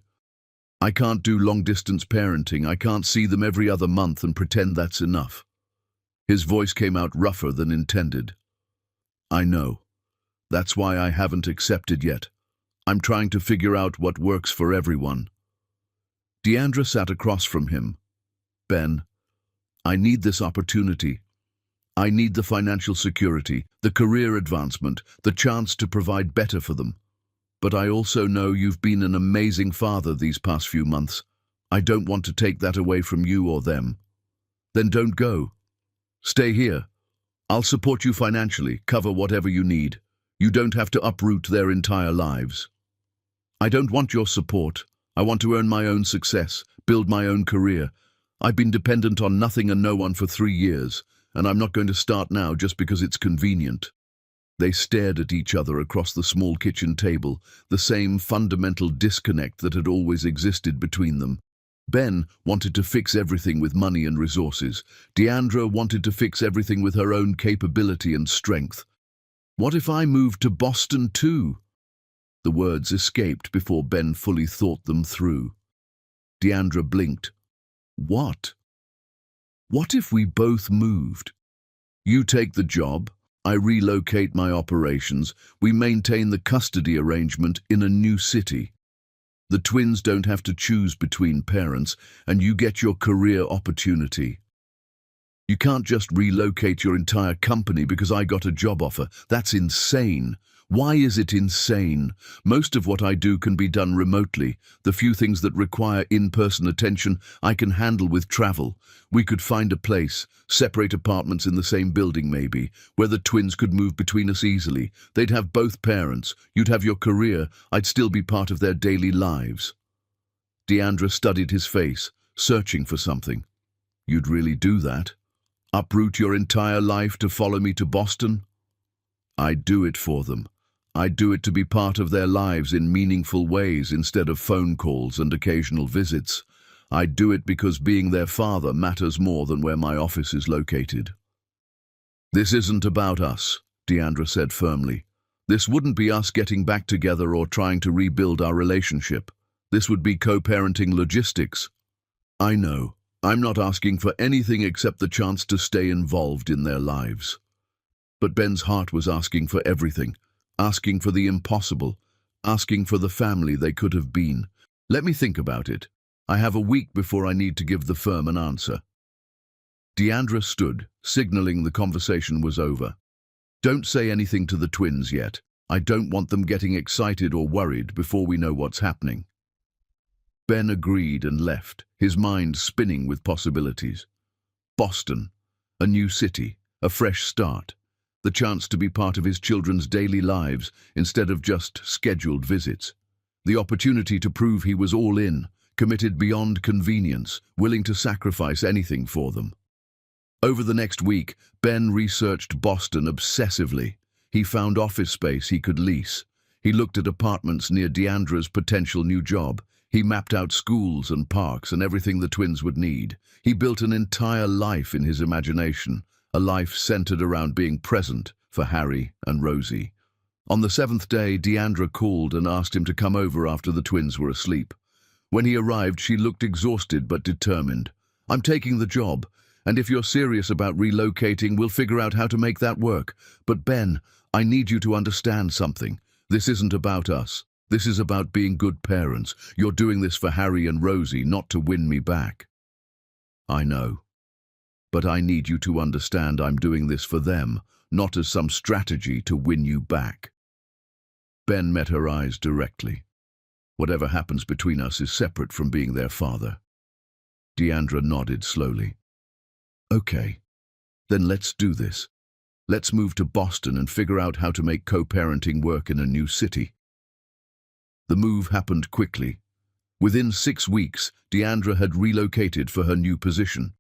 "I can't do long-distance parenting. I can't see them every other month and pretend that's enough." His voice came out rougher than intended. "I know. That's why I haven't accepted yet. I'm trying to figure out what works for everyone." Deandra sat across from him. "Ben, I need this opportunity. I need the financial security, the career advancement, the chance to provide better for them. But I also know you've been an amazing father these past few months. I don't want to take that away from you or them." "Then don't go. Stay here. I'll support you financially, cover whatever you need. You don't have to uproot their entire lives." "I don't want your support. I want to earn my own success, build my own career. I've been dependent on nothing and no one for 3 years, and I'm not going to start now just because it's convenient." They stared at each other across the small kitchen table, the same fundamental disconnect that had always existed between them. Ben wanted to fix everything with money and resources. Deandra wanted to fix everything with her own capability and strength. What if I moved to Boston too? The words escaped before Ben fully thought them through. Deandra blinked. What? What if we both moved? You take the job, I relocate my operations, we maintain the custody arrangement in a new city. The twins don't have to choose between parents, and you get your career opportunity. You can't just relocate your entire company because I got a job offer. That's insane. Why is it insane? Most of what I do can be done remotely. The few things that require in-person attention I can handle with travel. We could find a place, separate apartments in the same building maybe, where the twins could move between us easily. They'd have both parents. You'd have your career. I'd still be part of their daily lives. Deandra studied his face, searching for something. You'd really do that? Uproot your entire life to follow me to Boston? I'd do it for them. I'd do it to be part of their lives in meaningful ways instead of phone calls and occasional visits. I'd do it because being their father matters more than where my office is located. This isn't about us, Deandra said firmly. This wouldn't be us getting back together or trying to rebuild our relationship. This would be co-parenting logistics. I know. I'm not asking for anything except the chance to stay involved in their lives. But Ben's heart was asking for everything, asking for the impossible, asking for the family they could have been. Let me think about it. I have a week before I need to give the firm an answer. Deandra stood, signaling the conversation was over. Don't say anything to the twins yet. I don't want them getting excited or worried before we know what's happening. Ben agreed and left, his mind spinning with possibilities. Boston, a new city, a fresh start, the chance to be part of his children's daily lives instead of just scheduled visits. The opportunity to prove he was all in, committed beyond convenience, willing to sacrifice anything for them. Over the next week, Ben researched Boston obsessively. He found office space he could lease. He looked at apartments near Deandra's potential new job. He mapped out schools and parks and everything the twins would need. He built an entire life in his imagination, a life centered around being present for Harry and Rosie. On the 7th day, Deandra called and asked him to come over after the twins were asleep. When he arrived, she looked exhausted but determined. I'm taking the job, and if you're serious about relocating, we'll figure out how to make that work. But Ben, I need you to understand something. This isn't about us. This is about being good parents. You're doing this for Harry and Rosie, not to win me back. I know. But I need you to understand I'm doing this for them, not as some strategy to win you back. Ben met her eyes directly. Whatever happens between us is separate from being their father. Deandra nodded slowly. Okay, then let's do this. Let's move to Boston and figure out how to make co-parenting work in a new city. The move happened quickly. Within 6 weeks, Deandra had relocated for her new position.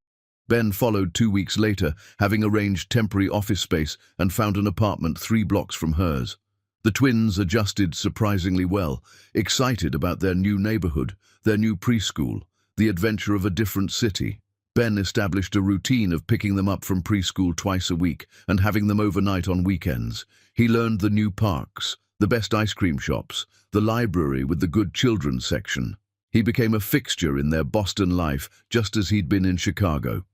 Ben followed 2 weeks later, having arranged temporary office space and found an apartment 3 blocks from hers. The twins adjusted surprisingly well, excited about their new neighborhood, their new preschool, the adventure of a different city. Ben established a routine of picking them up from preschool twice a week and having them overnight on weekends. He learned the new parks, the best ice cream shops, the library with the good children's section. He became a fixture in their Boston life, just as he'd been in Chicago.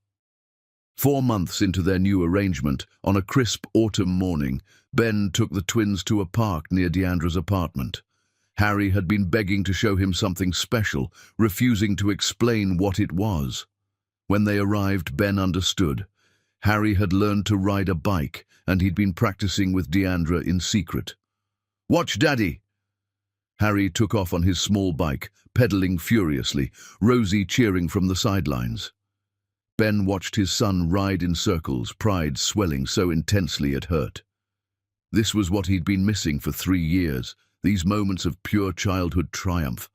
4 months into their new arrangement, on a crisp autumn morning, Ben took the twins to a park near Deandra's apartment. Harry had been begging to show him something special, refusing to explain what it was. When they arrived, Ben understood. Harry had learned to ride a bike, and he'd been practicing with Deandra in secret. "Watch, Daddy!" Harry took off on his small bike, pedaling furiously, Rosie cheering from the sidelines. Ben watched his son ride in circles, pride swelling so intensely it hurt. This was what he'd been missing for 3 years, these moments of pure childhood triumph.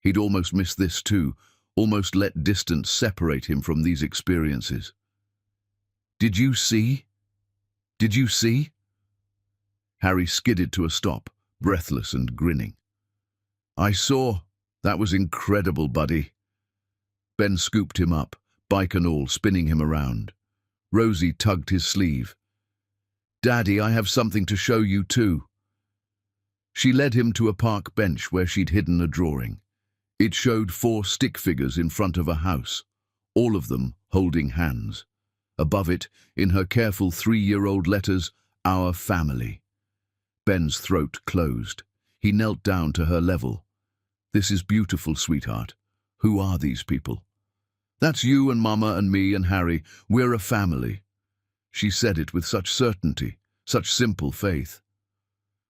He'd almost missed this too, almost let distance separate him from these experiences. "Did you see? Did you see?" Harry skidded to a stop, breathless and grinning. "I saw. That was incredible, buddy." Ben scooped him up, bike and all, spinning him around. Rosie tugged his sleeve. Daddy, I have something to show you too. She led him to a park bench where she'd hidden a drawing. It showed 4 stick figures in front of a house, all of them holding hands. Above it, in her careful 3-year-old letters, "Our family." Ben's throat closed. He knelt down to her level. "This is beautiful, sweetheart. Who are these people?" "That's you and Mama and me and Harry. We're a family." She said it with such certainty, such simple faith.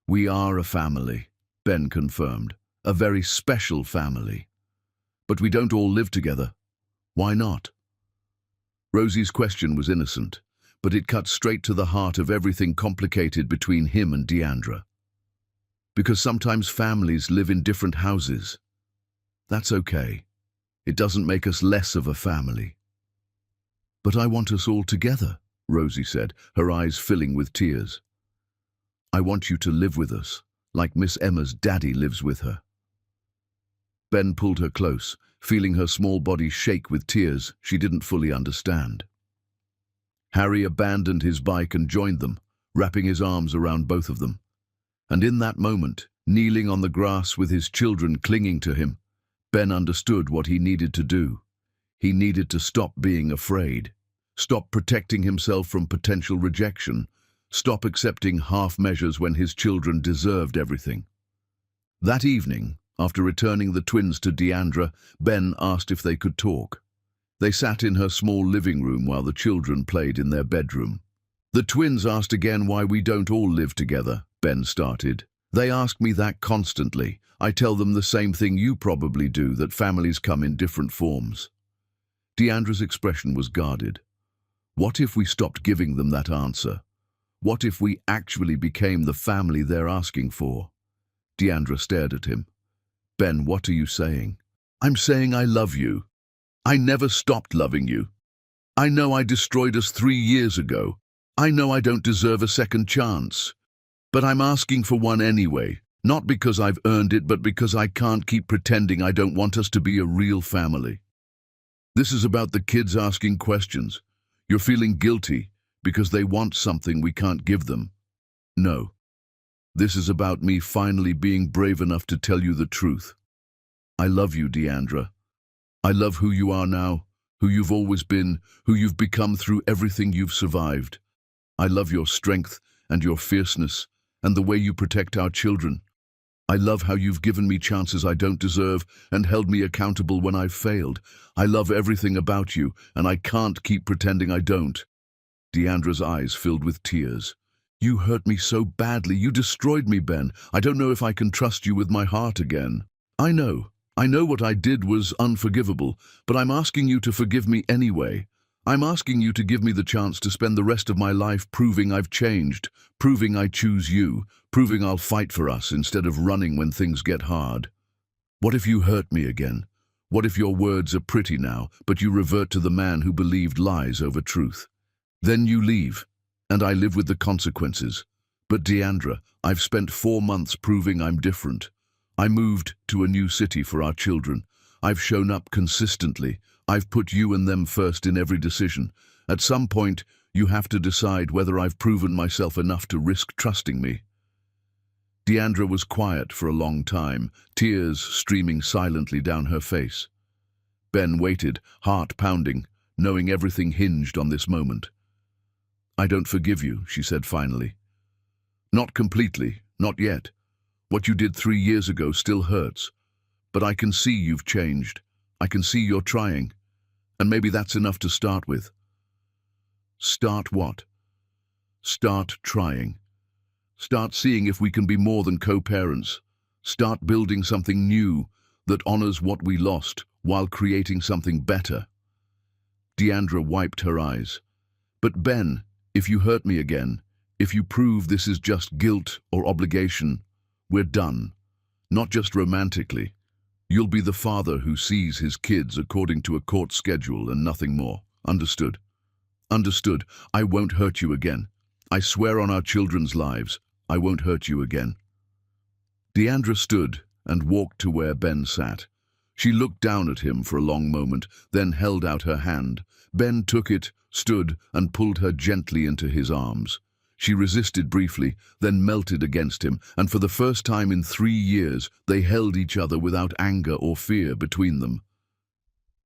"We are a family," Ben confirmed. "A very special family. But we don't all live together. Why not?" Rosie's question was innocent, but it cut straight to the heart of everything complicated between him and Deandra. "Because sometimes families live in different houses. That's okay. It doesn't make us less of a family." "But I want us all together," Rosie said, her eyes filling with tears. "I want you to live with us, like Miss Emma's daddy lives with her." Ben pulled her close, feeling her small body shake with tears she didn't fully understand. Harry abandoned his bike and joined them, wrapping his arms around both of them. And in that moment, kneeling on the grass with his children clinging to him, Ben understood what he needed to do. He needed to stop being afraid, stop protecting himself from potential rejection, stop accepting half measures when his children deserved everything. That evening, after returning the twins to Deandra, Ben asked if they could talk. They sat in her small living room while the children played in their bedroom. "The twins asked again why we don't all live together," Ben started. "They ask me that constantly. I tell them the same thing you probably do, that families come in different forms." Deandra's expression was guarded. What if we stopped giving them that answer? What if we actually became the family they're asking for? Deandra stared at him. "Ben, what are you saying?" "I'm saying I love you. I never stopped loving you. I know I destroyed us 3 years ago. I know I don't deserve a second chance. But I'm asking for one anyway, not because I've earned it, but because I can't keep pretending I don't want us to be a real family. This is about the kids asking questions. You're feeling guilty because they want something we can't give them. No. This is about me finally being brave enough to tell you the truth. I love you, Deandra. I love who you are now, who you've always been, who you've become through everything you've survived. I love your strength and your fierceness and the way you protect our children. I love how you've given me chances I don't deserve and held me accountable when I've failed. I love everything about you, and I can't keep pretending I don't." Deandra's eyes filled with tears. "You hurt me so badly. You destroyed me, Ben. I don't know if I can trust you with my heart again. I know what I did was unforgivable, but I'm asking you to forgive me anyway. I'm asking you to give me the chance to spend the rest of my life proving I've changed, proving I choose you, proving I'll fight for us instead of running when things get hard. What if you hurt me again? What if your words are pretty now, but you revert to the man who believed lies over truth? Then you leave, and I live with the consequences. But Deandra, I've spent 4 months proving I'm different. I moved to a new city for our children. I've shown up consistently. I've put you and them first in every decision. At some point, you have to decide whether I've proven myself enough to risk trusting me." Deandra was quiet for a long time, tears streaming silently down her face. Ben waited, heart pounding, knowing everything hinged on this moment. "I don't forgive you," she said finally. "Not completely, not yet. What you did 3 years ago still hurts. But I can see you've changed. I can see you're trying. And maybe that's enough to start with." Start what? Start trying. Start seeing if we can be more than co-parents. Start building something new that honors what we lost while creating something better. Deandra wiped her eyes. "But Ben, if you hurt me again, if you prove this is just guilt or obligation, we're done. Not just romantically. You'll be the father who sees his kids according to a court schedule and nothing more. Understood?" "Understood. I won't hurt you again. I swear on our children's lives, I won't hurt you again." Deandra stood and walked to where Ben sat. She looked down at him for a long moment, then held out her hand. Ben took it, stood, and pulled her gently into his arms. She resisted briefly, then melted against him, and for the first time in 3 years, they held each other without anger or fear between them.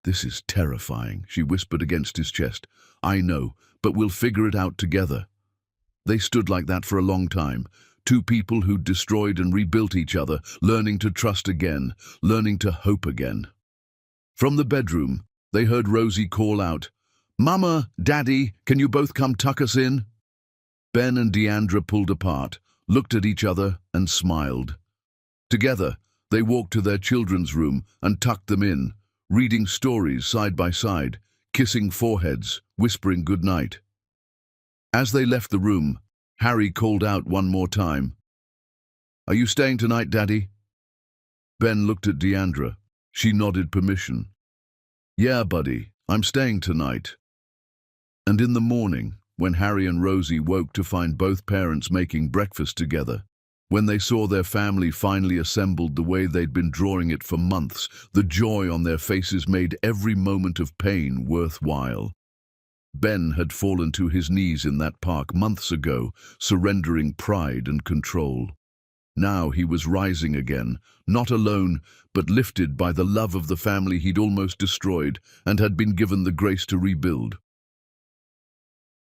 "This is terrifying," she whispered against his chest. "I know, but we'll figure it out together." They stood like that for a long time, two people who'd destroyed and rebuilt each other, learning to trust again, learning to hope again. From the bedroom, they heard Rosie call out, "Mama, Daddy, can you both come tuck us in?" Ben and Deandra pulled apart, looked at each other, and smiled. Together, they walked to their children's room and tucked them in, reading stories side by side, kissing foreheads, whispering goodnight. As they left the room, Harry called out one more time, "Are you staying tonight, Daddy?" Ben looked at Deandra. She nodded permission. "Yeah, buddy, I'm staying tonight." And in the morning, when Harry and Rosie woke to find both parents making breakfast together, when they saw their family finally assembled the way they'd been drawing it for months, the joy on their faces made every moment of pain worthwhile. Ben had fallen to his knees in that park months ago, surrendering pride and control. Now he was rising again, not alone, but lifted by the love of the family he'd almost destroyed and had been given the grace to rebuild.